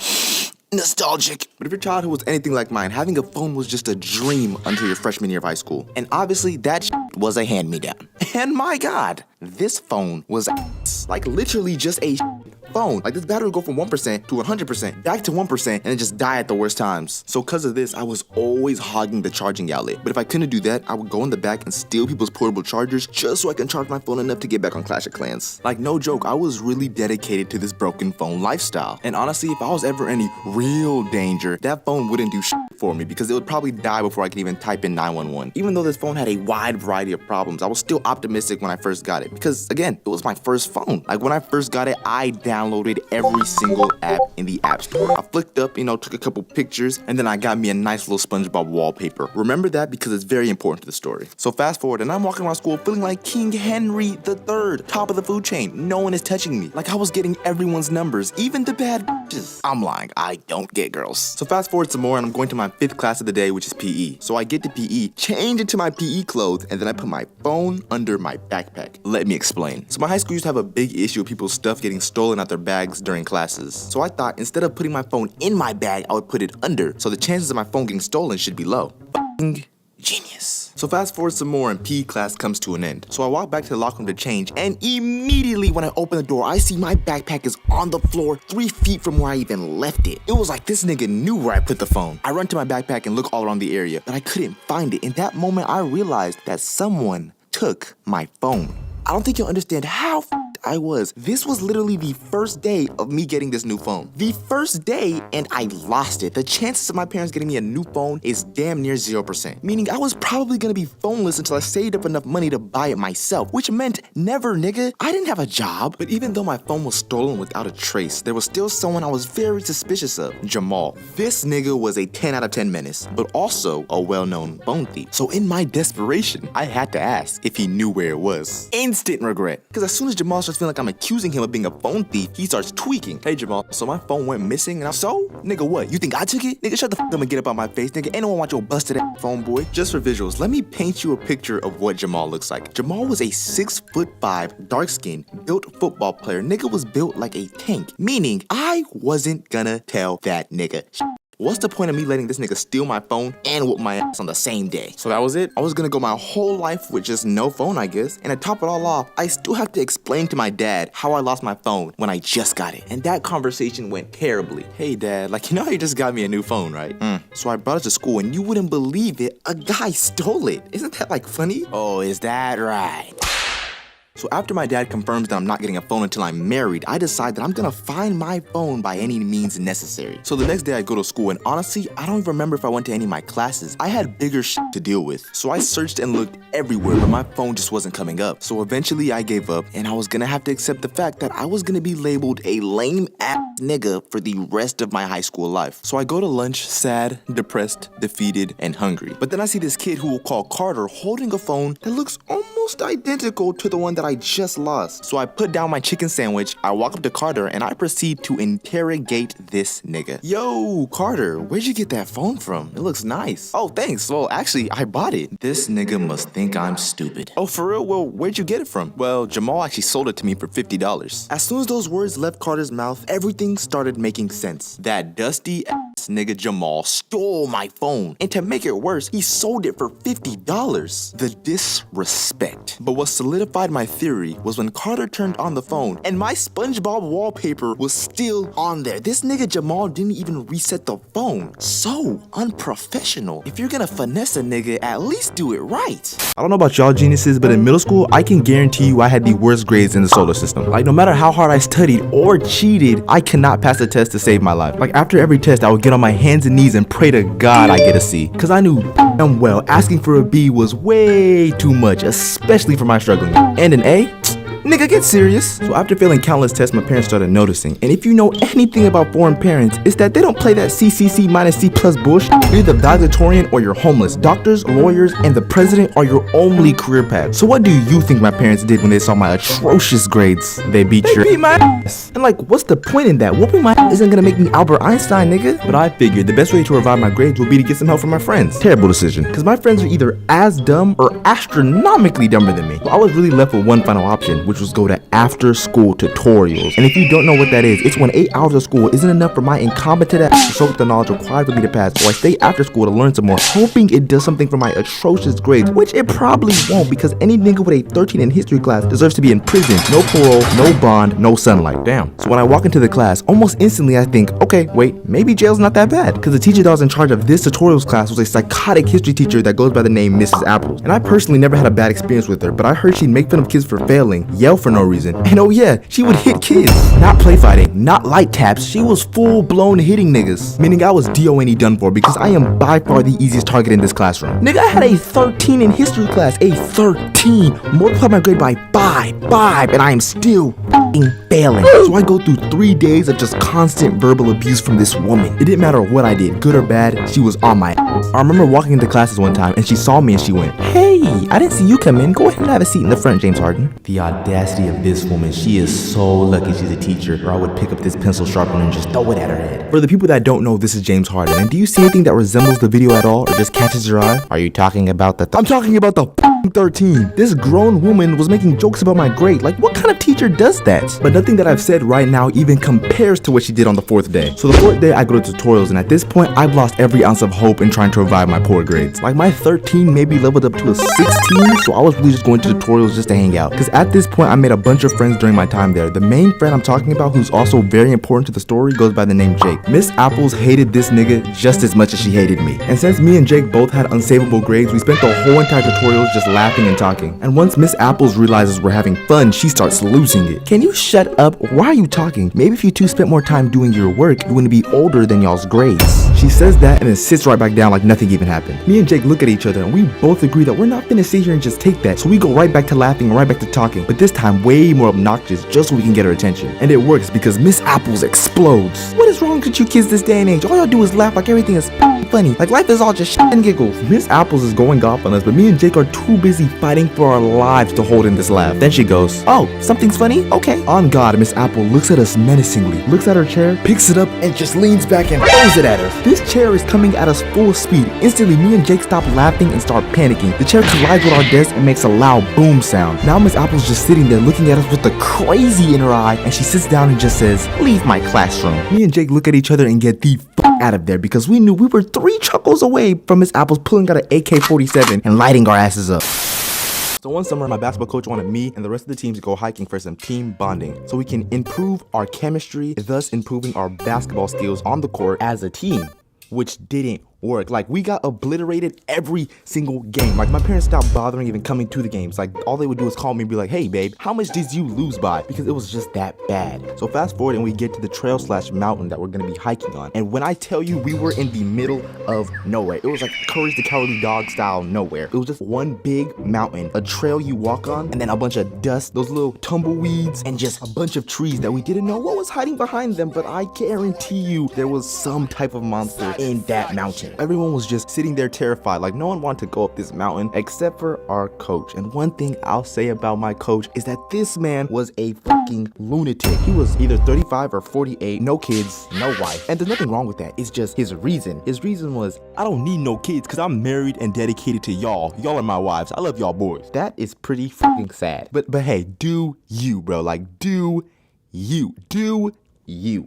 Nostalgic. But if your childhood was anything like mine, having a phone was just a dream until your freshman year of high school. And obviously that was a hand-me-down. And my God, this phone was like literally just a phone. Like this battery would go from 1% to 100%, back to 1%, and it just die at the worst times. So because of this, I was always hogging the charging outlet. But if I couldn't do that, I would go in the back and steal people's portable chargers just so I can charge my phone enough to get back on Clash of Clans. Like no joke, I was really dedicated to this broken phone lifestyle. And honestly, if I was ever in any real danger, that phone wouldn't do shit for me because it would probably die before I could even type in 911. Even though this phone had a wide variety of problems, I was still optimistic when I first got it because again, it was my first phone. Like when I first got it, I downloaded every single app in the App Store. I flicked up, took a couple pictures, and then I got me a nice little SpongeBob wallpaper. Remember that because it's very important to the story. So fast forward, and I'm walking around school feeling like King Henry III, top of the food chain. No one is touching me. Like I was getting everyone's numbers, even the bad bitches. I'm lying, I don't get girls. So fast forward some more, and I'm going to my 5th class of the day, which is PE. So I get to PE, change into my PE clothes, and then I put my phone under my backpack. Let me explain. So my high school used to have a big issue with people's stuff getting stolen out their bags during classes. So I thought instead of putting my phone in my bag, I would put it under, so the chances of my phone getting stolen should be low. Genius. So fast forward some more and PE class comes to an end. So I walk back to the locker room to change, and immediately when I open the door, I see my backpack is on the floor 3 feet from where I even left it. It was like this nigga knew where I put the phone. I run to my backpack and look all around the area, but I couldn't find it. In that moment, I realized that someone took my phone. I don't think you'll understand how I was. This was literally the first day of me getting this new phone. The first day, and I lost it. The chances of my parents getting me a new phone is damn near 0%. Meaning I was probably gonna be phoneless until I saved up enough money to buy it myself, which meant never, nigga. I didn't have a job. But even though my phone was stolen without a trace, there was still someone I was very suspicious of, Jamal. This nigga was a 10 out of 10 menace, but also a well-known phone thief. So in my desperation, I had to ask if he knew where it was. Instant regret. Because as soon as Jamal starts feeling like I'm accusing him of being a phone thief, he starts tweaking. Hey Jamal, so my phone went missing and nigga what? You think I took it? Nigga shut the f up and get up out my face, nigga. Ain't no one want your busted ass phone, boy. Just for visuals, let me paint you a picture of what Jamal looks like. Jamal was a 6'5", dark-skinned, built football player. Nigga was built like a tank, meaning I wasn't gonna tell that nigga. What's the point of me letting this nigga steal my phone and whoop my ass on the same day? So that was it. I was gonna go my whole life with just no phone, I guess. And to top it all off, I still have to explain to my dad how I lost my phone when I just got it. And that conversation went terribly. Hey dad, how you just got me a new phone, right? So I brought it to school and you wouldn't believe it, a guy stole it. Isn't that funny? Oh, is that right? So after my dad confirms that I'm not getting a phone until I'm married, I decide that I'm gonna find my phone by any means necessary. So the next day I go to school, and honestly, I don't even remember if I went to any of my classes. I had bigger shit to deal with. So I searched and looked everywhere, but my phone just wasn't coming up. So eventually I gave up, and I was gonna have to accept the fact that I was gonna be labeled a lame ass nigga for the rest of my high school life. So I go to lunch sad, depressed, defeated, and hungry. But then I see this kid who will call Carter holding a phone that looks almost identical to the one that I just lost. So I put down my chicken sandwich, I walk up to Carter, and I proceed to interrogate this nigga. Yo, Carter, where'd you get that phone from? It looks nice. Oh, thanks. Well, actually, I bought it. This nigga must think I'm stupid. Oh, for real? Well, where'd you get it from? Well, Jamal actually sold it to me for $50. As soon as those words left Carter's mouth, everything started making sense. That dusty ass nigga Jamal stole my phone, and to make it worse, he sold it for $50. The disrespect. But what solidified my theory was when Carter turned on the phone and my SpongeBob wallpaper was still on there. This nigga Jamal didn't even reset the phone. So unprofessional. If you're gonna finesse a nigga, at least do it right. I don't know about y'all geniuses, but in middle school, I can guarantee you I had the worst grades in the solar system. Like, no matter how hard I studied or cheated, I cannot pass a test to save my life. Like, after every test, I would get on my hands and knees and pray to God I get a C. Cause I knew damn well asking for a B was way too much, especially for my struggling. And an A? Nigga, get serious. So after failing countless tests, my parents started noticing. And if you know anything about foreign parents, it's that they don't play that CCC minus C plus bullshit. You're either valedictorian or you're homeless. Doctors, lawyers, and the president are your only career path. So what do you think my parents did when they saw my atrocious grades? They beat my ass. And like, what's the point in that? Whooping my ass isn't gonna make me Albert Einstein, nigga. But I figured the best way to revive my grades would be to get some help from my friends. Terrible decision. Cause my friends are either as dumb or astronomically dumber than me. So I was really left with one final option, which was go to after school tutorials. And if you don't know what that is, it's when 8 hours of school isn't enough for my incompetent ass to soak the knowledge required for me to pass. So I stay after school to learn some more, hoping it does something for my atrocious grades, which it probably won't, because any nigga with a 13 in history class deserves to be in prison. No parole, no bond, no sunlight. Damn. So when I walk into the class, almost instantly I think, okay, wait, maybe jail's not that bad. Because the teacher that was in charge of this tutorials class was a psychotic history teacher that goes by the name Mrs. Apples. And I personally never had a bad experience with her, but I heard she'd make fun of kids for failing, yell for no reason, and oh yeah, she would hit kids. Not play fighting, not light taps, she was full-blown hitting niggas. Meaning I was DONE done for, because I am by far the easiest target in this classroom. Nigga, I had a 13 in history class, a 13. Multiply my grade by 5, and I am still failing. So I go through 3 days of just constant verbal abuse from this woman. It didn't matter what I did, good or bad, she was on my ass. I remember walking into classes one time, and she saw me and she went, "Hey, I didn't see you come in. Go ahead and have a seat in the front, James Harden." The audacity of this woman. She is so lucky she's a teacher, or I would pick up this pencil sharpener and just throw it at her head. For the people that don't know, this is James Harden. And do you see anything that resembles the video at all, or just catches your eye? Are you talking about the I'm talking about the 13. This grown woman was making jokes about my grade. Like, what kind of teacher does that? But nothing that I've said right now even compares to what she did on the 4th day. So the 4th day I go to tutorials, and at this point I've lost every ounce of hope in trying to revive my poor grades. Like, my 13 maybe leveled up to a 16, so I was really just going to tutorials just to hang out. Because at this point I made a bunch of friends during my time there. The main friend I'm talking about, who's also very important to the story, goes by the name Jake. Miss Apples hated this nigga just as much as she hated me. And since me and Jake both had unsavable grades, we spent the whole entire tutorials just laughing and talking. And once Miss Apples realizes we're having fun, she starts losing it. Can you shut up? Why are you talking? Maybe if you two spent more time doing your work, you wouldn't be older than y'all's grades. She says that and then sits right back down like nothing even happened. Me and Jake look at each other and we both agree that we're not finna sit here and just take that. So we go right back to laughing and right back to talking, but this time way more obnoxious, just so we can get her attention. And it works because Miss Apples explodes. What is wrong with you kids this day and age? All y'all do is laugh like everything is funny. Like life is all just shit and giggles. Miss Apples is going off on us, but me and Jake are too busy fighting for our lives to hold in this laugh. Then she goes, "Oh, something's funny? Okay." On God, Miss Apple looks at us menacingly, looks at her chair, picks it up, and just leans back and throws it at us. This chair is coming at us full speed. Instantly, me and Jake stop laughing and start panicking. The chair collides with our desk and makes a loud boom sound. Now Miss Apple's just sitting there looking at us with the crazy in her eye, and she sits down and just says, "Leave my classroom." Me and Jake look at each other and get the fuck out of there because we knew we were 3 chuckles away from Miss Apple's pulling out an AK-47 and lighting our asses up. So one summer, my basketball coach wanted me and the rest of the team to go hiking for some team bonding so we can improve our chemistry, thus improving our basketball skills on the court as a team, which didn't work. Like, we got obliterated every single game. Like, my parents stopped bothering even coming to the games. Like, all they would do is call me and be like, hey babe, how much did you lose by? Because it was just that bad. So fast forward and we get to the trail / mountain that we're gonna be hiking on. And when I tell you we were in the middle of nowhere, it was like Courage the Cowardly Dog style nowhere. It was just one big mountain, a trail you walk on, and then a bunch of dust, those little tumbleweeds, and just a bunch of trees that we didn't know what was hiding behind them, but I guarantee you there was some type of monster in that mountain. Everyone was just sitting there terrified, like no one wanted to go up this mountain except for our coach. And one thing I'll say about my coach is that this man was a fucking lunatic. He was either 35 or 48, no kids, no wife. And there's nothing wrong with that. It's just his reason. His reason was, I don't need no kids because I'm married and dedicated to y'all. Y'all are my wives. I love y'all boys. That is pretty fucking sad. But hey, do you, bro. Like, do you.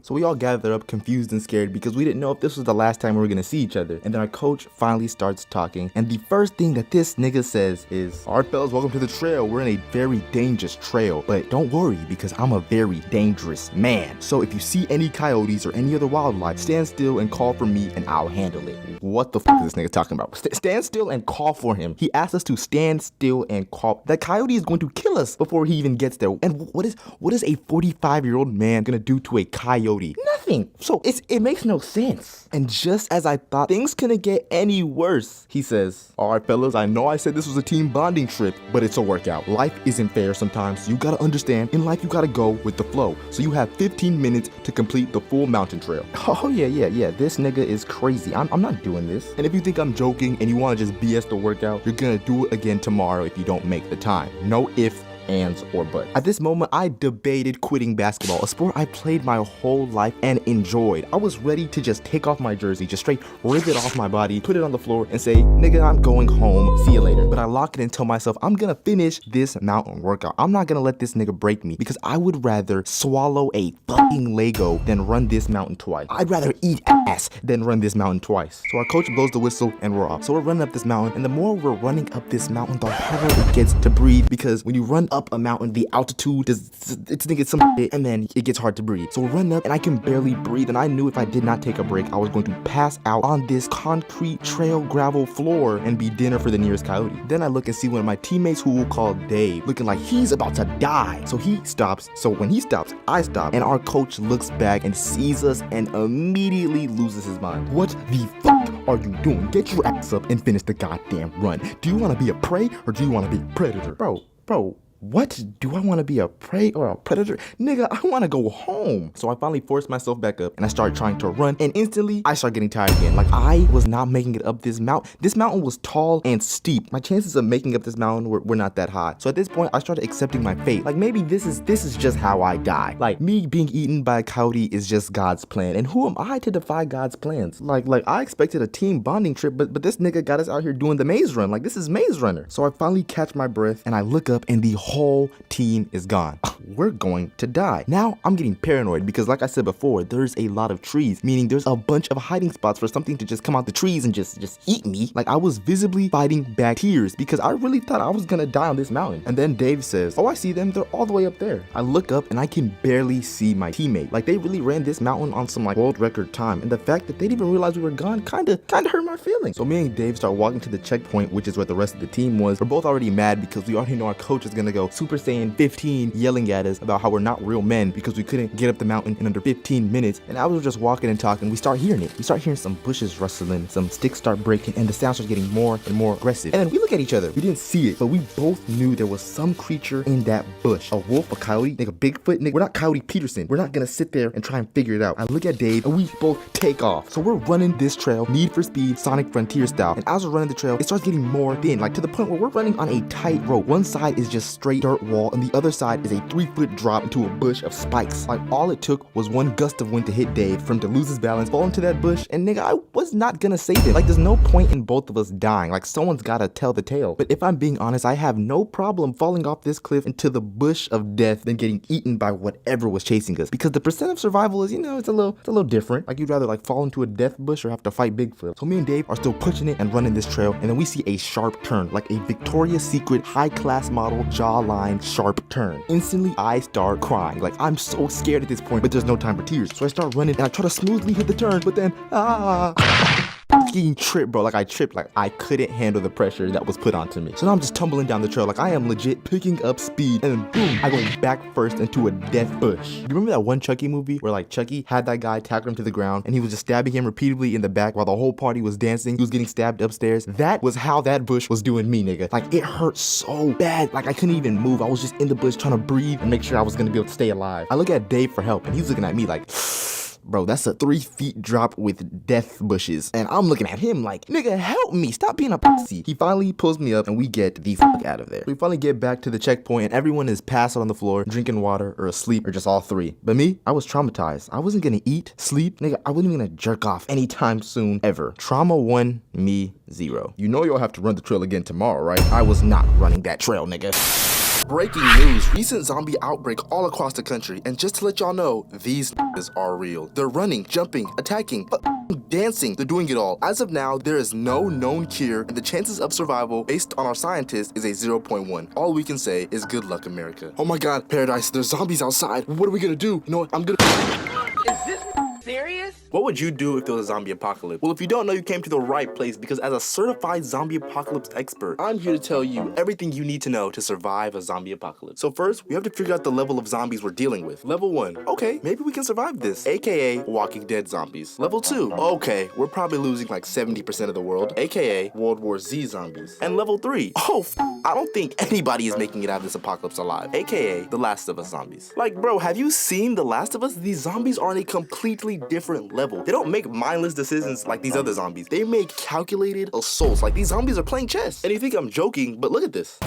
So we all gathered up confused and scared because we didn't know if this was the last time we were gonna see each other. And then our coach finally starts talking, and the first thing that this nigga says is, alright fellas, welcome to the trail. We're in a very dangerous trail, but don't worry because I'm a very dangerous man. So if you see any coyotes or any other wildlife, stand still and call for me and I'll handle it. What the fuck is this nigga talking about? Stand still and call for him. He asked us to stand still and call. That coyote is going to kill us before he even gets there. And what is a 45-year-old man gonna do to a coyote? Nothing. So it makes no sense. And just as I thought things couldn't get any worse, he says, all right fellas, I know I said this was a team bonding trip, but it's a workout. Life isn't fair sometimes. You gotta understand, in life you gotta go with the flow. So you have 15 minutes to complete the full mountain trail. Oh yeah, this nigga is crazy. I'm not doing this. And if you think I'm joking and you wanna just BS the workout, you're gonna do it again tomorrow if you don't make the time. No ifs, ands, or buts. At this moment, I debated quitting basketball, a sport I played my whole life and enjoyed. I was ready to just take off my jersey, just straight rip it off my body, put it on the floor, and say, nigga, I'm going home, see you later. But I lock it and tell myself, I'm gonna finish this mountain workout. I'm not gonna let this nigga break me because I would rather swallow a fucking Lego than run this mountain twice. I'd rather eat ass than run this mountain twice. So our coach blows the whistle and we're off. So we're running up this mountain, and the more we're running up this mountain, the harder it gets to breathe, because when you run up a mountain, the altitude it's some shit, and then it gets hard to breathe. So we're running up and I can barely breathe, and I knew if I did not take a break, I was going to pass out on this concrete trail gravel floor and be dinner for the nearest coyote. Then I look and see one of my teammates, who we'll call Dave, looking like he's about to die. So he stops. So when he stops, I stop, and our coach looks back and sees us and immediately loses his mind. What the fuck are you doing? Get your ass up and finish the goddamn run. Do you want to be a prey or do you want to be a predator? Bro, what? Do I want to be a prey or a predator? Nigga, I want to go home. So I finally forced myself back up and I started trying to run, and instantly I started getting tired again. Like, I was not making it up this mountain. This mountain was tall and steep. My chances of making up this mountain were not that high. So at this point, I started accepting my fate. Like, maybe this is just how I die. Like, me being eaten by a coyote is just God's plan. And who am I to defy God's plans? Like I expected a team bonding trip, but this nigga got us out here doing the maze run. Like, this is Maze Runner. So I finally catch my breath and I look up, and the whole team is gone. We're going to die. Now I'm getting paranoid because, like I said before, there's a lot of trees, meaning there's a bunch of hiding spots for something to just come out the trees and just eat me. Like, I was visibly fighting back tears because I really thought I was gonna die on this mountain. And then Dave says, oh, I see them. They're all the way up there. I look up and I can barely see my teammate. Like, they really ran this mountain on some like world record time, and the fact that they didn't even realize we were gone kinda hurt my feelings. So me and Dave start walking to the checkpoint, which is where the rest of the team was. We're both already mad because we already know our coach is gonna go Super Saiyan 15, yelling at us about how we're not real men because we couldn't get up the mountain in under 15 minutes. And I was just walking and talking. We start hearing it. We start hearing some bushes rustling, some sticks start breaking, and the sound starts getting more and more aggressive. And then we look at each other. We didn't see it, but we both knew there was some creature in that bush. A wolf, a coyote, nigga, Bigfoot, nigga. We're not Coyote Peterson. We're not gonna sit there and try and figure it out. I look at Dave and we both take off. So we're running this trail, Need for Speed, Sonic Frontier style. And as we're running the trail, it starts getting more thin, like to the point where we're running on a tight rope. One side is just straight dirt wall, and the other side is a 3-foot drop into a bush of spikes. Like, all it took was one gust of wind to hit Dave, for him to lose his balance, fall into that bush, and nigga, I was not gonna save him. Like, there's no point in both of us dying. Like, someone's gotta tell the tale. But if I'm being honest, I have no problem falling off this cliff into the bush of death than getting eaten by whatever was chasing us. Because the percent of survival is, it's a little different. Like, you'd rather like fall into a death bush or have to fight Bigfoot. So me and Dave are still pushing it and running this trail, and then we see a sharp turn, like a Victoria's Secret high-class model jawline sharp turn. Instantly, I start crying. Like, I'm so scared at this point, but there's no time for tears. So I start running and I try to smoothly hit the turn, but then, fucking trip, bro. Like I tripped, like I couldn't handle the pressure that was put onto me. So now I'm just tumbling down the trail, like I am legit picking up speed, and then boom, I go back first into a death bush. You remember that one Chucky movie where like Chucky had that guy tackle him to the ground and he was just stabbing him repeatedly in the back while the whole party was dancing? He was getting stabbed upstairs. That was how that bush was doing me, nigga. Like it hurt so bad, like I couldn't even move. I was just in the bush trying to breathe and make sure I was gonna be able to stay alive. I look at Dave for help and he's looking at me like, bro, that's a 3 feet drop with death bushes. And I'm looking at him like, nigga, help me. Stop being a pussy. He finally pulls me up and we get the fuck out of there. We finally get back to the checkpoint and everyone is passed out on the floor, drinking water or asleep or just all three. But me, I was traumatized. I wasn't gonna eat, sleep. Nigga, I wasn't even gonna jerk off anytime soon, ever. Trauma 1, me 0. You know you'll have to run the trail again tomorrow, right? I was not running that trail, nigga. Breaking news, recent zombie outbreak all across the country, and just to let y'all know, these niggas are real. They're running, jumping, attacking, dancing, they're doing it all. As of now, there is no known cure, and the chances of survival based on our scientists is a 0.1. All we can say is good luck, America. Oh my god, Paradise, there's zombies outside. What are we gonna do? You know what, I'm gonna... Is this serious? What would you do if there was a zombie apocalypse? Well, if you don't know, you came to the right place, because as a certified zombie apocalypse expert, I'm here to tell you everything you need to know to survive a zombie apocalypse. So first, we have to figure out the level of zombies we're dealing with. Level 1, okay, maybe we can survive this, aka Walking Dead zombies. Level 2, okay, we're probably losing like 70% of the world, aka World War Z zombies. And level 3, I don't think anybody is making it out of this apocalypse alive, aka The Last of Us zombies. Like, bro, have you seen The Last of Us? These zombies are on a completely different level. They don't make mindless decisions like these other zombies. They make calculated assaults. Like these zombies are playing chess. And you think I'm joking, but look at this.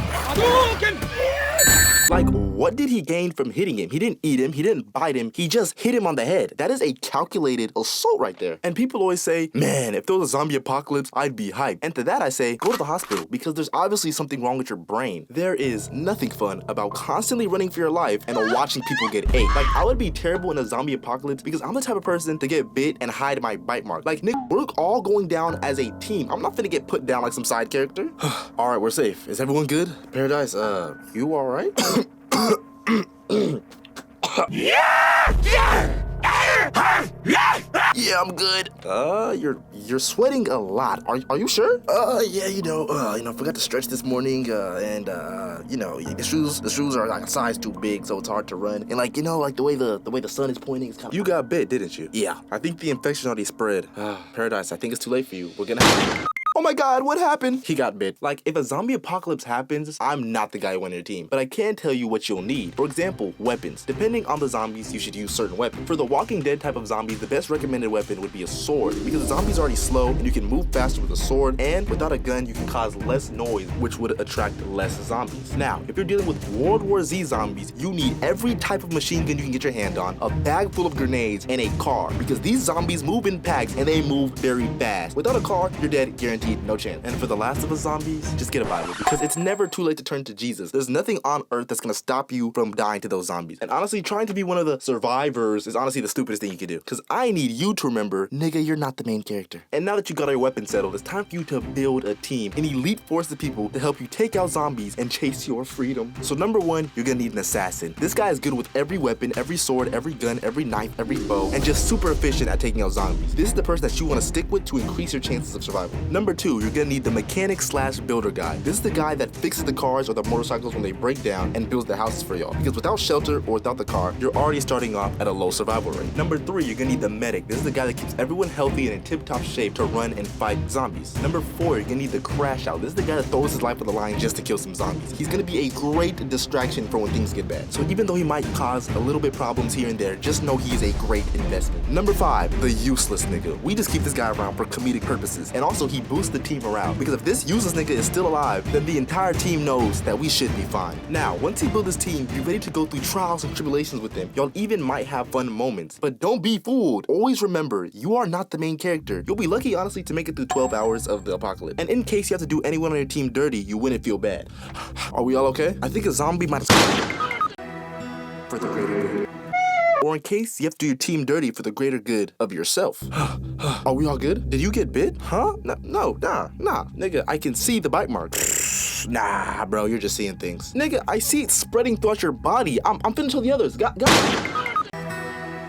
Like, what did he gain from hitting him? He didn't eat him, he didn't bite him, he just hit him on the head. That is a calculated assault right there. And people always say, man, if there was a zombie apocalypse, I'd be hyped. And to that I say, go to the hospital, because there's obviously something wrong with your brain. There is nothing fun about constantly running for your life and watching people get ate. Like, I would be terrible in a zombie apocalypse because I'm the type of person to get bit and hide my bite mark. Like, Nick, we're all going down as a team. I'm not finna get put down like some side character. All right, we're safe. Is everyone good? Paradise, you all right? Yeah, I'm good. You're sweating a lot. Are you sure? Yeah, forgot to stretch this morning, and the shoes are like a size too big, so it's hard to run. And like, the way the sun is pointing, it's kind of... You got bit, didn't you? Yeah. I think the infection already spread. Paradise, I think it's too late for you. We're gonna have... Oh my god, what happened? He got bit. Like, if a zombie apocalypse happens, I'm not the guy who won your team. But I can tell you what you'll need. For example, weapons. Depending on the zombies, you should use certain weapons. For the Walking Dead type of zombies, the best recommended weapon would be a sword. Because the zombie's are already slow, and you can move faster with a sword, and without a gun, you can cause less noise, which would attract less zombies. Now, if you're dealing with World War Z zombies, you need every type of machine gun you can get your hand on, a bag full of grenades, and a car. Because these zombies move in packs, and they move very fast. Without a car, you're dead, guaranteed, no chance. And for The Last of Us zombies, just get a Bible, because it's never too late to turn to Jesus. There's nothing on earth that's gonna stop you from dying to those zombies. And honestly, trying to be one of the survivors is honestly the stupidest thing you can do. Because I need you to remember, nigga, you're not the main character. And now that you got your weapon settled, it's time for you to build a team, an elite force of people to help you take out zombies and chase your freedom. So number 1, you're gonna need an assassin. This guy is good with every weapon, every sword, every gun, every knife, every bow, and just super efficient at taking out zombies. This is the person that you wanna stick with to increase your chances of survival. Number 2, you're gonna need the mechanic/builder guy. This is the guy that fixes the cars or the motorcycles when they break down and builds the houses for y'all. Because without shelter or without the car, you're already starting off at a low survival rate. Number 3, you're gonna need the medic. This is the guy that keeps everyone healthy and in tip-top shape to run and fight zombies. Number 4, you're gonna need the crash out. This is the guy that throws his life on the line just to kill some zombies. He's gonna be a great distraction for when things get bad. So even though he might cause a little bit problems here and there, just know he is a great investment. Number 5, the useless nigga. We just keep this guy around for comedic purposes. And also, he boosts the team morale. Because if this useless nigga is still alive, then the entire team knows that we should be fine. Now, once he builds his team, be ready to go through trials and tribulations with him. Y'all even might have fun moments. But don't be fooled. Always remember, you are not the main character. You'll be lucky, honestly, to make it through 12 hours of the apocalypse. And in case you have to do anyone on your team dirty, you wouldn't feel bad. Are we all okay? I think a zombie might have... for the greater good. Or in case you have to do your team dirty for the greater good of yourself. Are we all good? Did you get bit? Huh? No, nah. Nigga, I can see the bite mark. Nah, bro, you're just seeing things. Nigga, I see it spreading throughout your body. I'm finna tell the others. Got.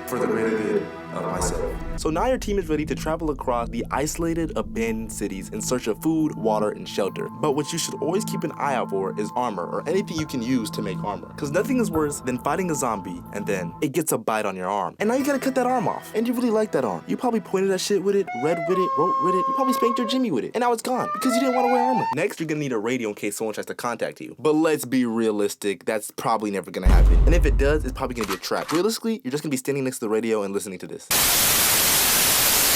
For the greater good of myself. So now your team is ready to travel across the isolated, abandoned cities in search of food, water, and shelter. But what you should always keep an eye out for is armor, or anything you can use to make armor. Because nothing is worse than fighting a zombie and then it gets a bite on your arm. And now you gotta cut that arm off. And you really like that arm. You probably pointed at shit with it, read with it, wrote with it. You probably spanked your Jimmy with it. And now it's gone because you didn't want to wear armor. Next, you're gonna need a radio in case someone tries to contact you. But let's be realistic, that's probably never gonna happen. And if it does, it's probably gonna be a trap. Realistically, you're just gonna be standing next to the radio and listening to this.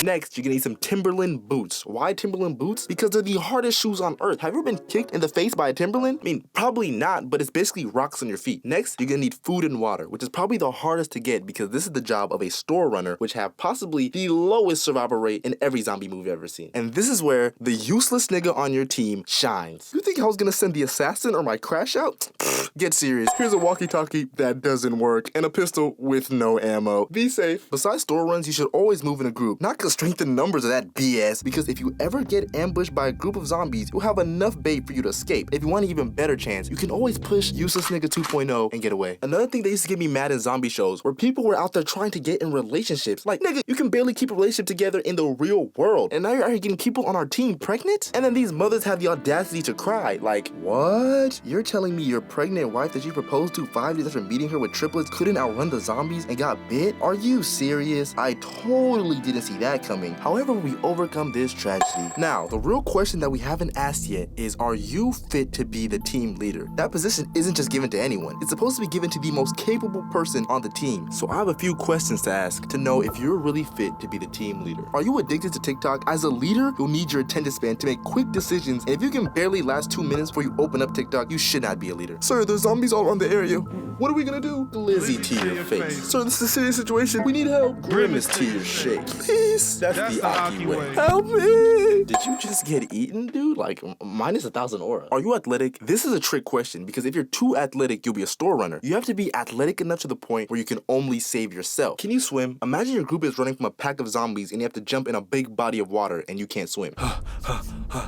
Next, you're gonna need some Timberland boots. Why Timberland boots? Because they're the hardest shoes on earth. Have you ever been kicked in the face by a Timberland? I mean, probably not, but it's basically rocks on your feet. Next, you're gonna need food and water, which is probably the hardest to get because this is the job of a store runner, which have possibly the lowest survival rate in every zombie movie I've ever seen. And this is where the useless nigga on your team shines. You think I was gonna send the assassin or my crash out? Get serious. Here's a walkie-talkie that doesn't work and a pistol with no ammo. Be safe. Besides store runs, you should always move in a group. Not strengthen numbers of that BS, because if you ever get ambushed by a group of zombies, you'll have enough bait for you to escape. If you want an even better chance, you can always push useless nigga 2.0 and get away. Another thing that used to get me mad in zombie shows where people were out there trying to get in relationships. Like, nigga, you can barely keep a relationship together in the real world, and now you're out here getting people on our team pregnant? And then these mothers have the audacity to cry. Like, what? You're telling me your pregnant wife that you proposed to 5 days after meeting her with triplets couldn't outrun the zombies and got bit? Are you serious? I totally didn't see that coming. However, we overcome this tragedy. Now, the real question that we haven't asked yet is, are you fit to be the team leader? That position isn't just given to anyone. It's supposed to be given to the most capable person on the team. So I have a few questions to ask to know if you're really fit to be the team leader. Are you addicted to TikTok? As a leader, you'll need your attention span to make quick decisions, and if you can barely last 2 minutes before you open up TikTok, you should not be a leader. Sir, there's zombies all around the area. What are we gonna do? Glizzy to your face. Sir, this is a serious situation. We need help. Grimace to your shake. Please. That's the Aki way. Help me! Did you just get eaten, dude? Like, minus 1,000 aura. Are you athletic? This is a trick question, because if you're too athletic, you'll be a store runner. You have to be athletic enough to the point where you can only save yourself. Can you swim? Imagine your group is running from a pack of zombies and you have to jump in a big body of water and you can't swim.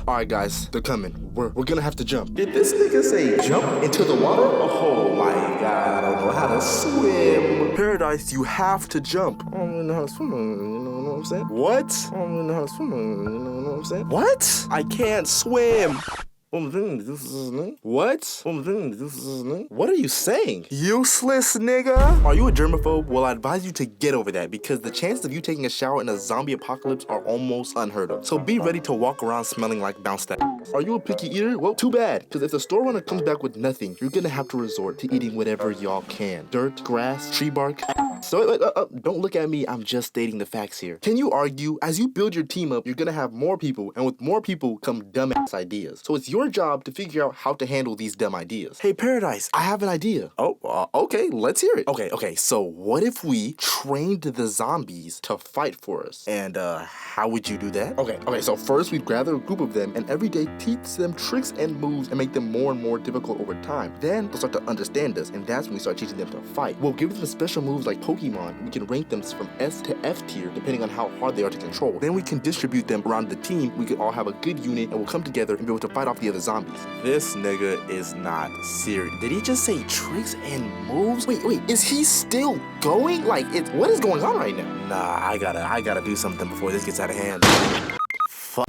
Alright guys, they're coming. We're gonna have to jump. Did this nigga say jump into the water? Oh my god, I don't know how to swim. Paradise, you have to jump. I don't know how to swim, you know what I'm saying? What? I don't know how to swim, you know what I'm saying? What? I can't swim. What? What are you saying? Useless nigga? Are you a germaphobe? Well, I advise you to get over that, because the chances of you taking a shower in a zombie apocalypse are almost unheard of. So be ready to walk around smelling like bounced ass. Are you a picky eater? Well, too bad, because if the store runner comes back with nothing, you're gonna have to resort to eating whatever y'all can. Dirt, grass, tree bark. So don't look at me, I'm just stating the facts here. Can you argue? As you build your team up, you're gonna have more people, and with more people come dumbass ideas. So it's your job to figure out how to handle these dumb ideas. Hey Paradise, I have an idea. Oh, okay, let's hear it. Okay, so what if we trained the zombies to fight for us? And how would you do that? Okay, so first we'd gather a group of them and every day teach them tricks and moves and make them more and more difficult over time. Then they'll start to understand us, and that's when we start teaching them to fight. We'll give them special moves like Pokemon. We can rank them from S to F tier depending on how hard they are to control. Then we can distribute them around the team. We can all have a good unit and we'll come together and be able to fight off the other zombies. This nigga is not serious. Did he just say tricks and moves? Wait, is he still going? Like, what is going on right now? Nah, I gotta do something before this gets out of hand. Fuck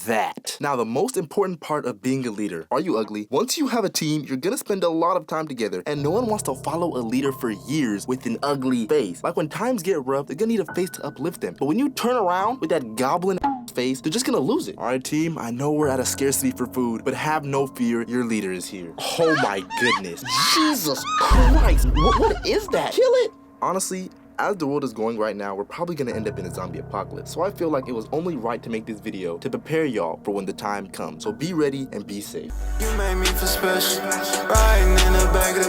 that. Now, the most important part of being a leader. Are you ugly? Once you have a team, you're gonna spend a lot of time together, and no one wants to follow a leader for years with an ugly face. Like, when times get rough, they're gonna need a face to uplift them. But when you turn around with that goblin face, they're just gonna lose it. All right, team, I know we're at a scarcity for food, but have no fear, your leader is here. Oh my goodness. Jesus Christ, what is that? Kill it. Honestly, as the world is going right now, we're probably gonna end up in a zombie apocalypse. So I feel like it was only right to make this video to prepare y'all for when the time comes. So be ready and be safe. You made me feel special, riding in the back of the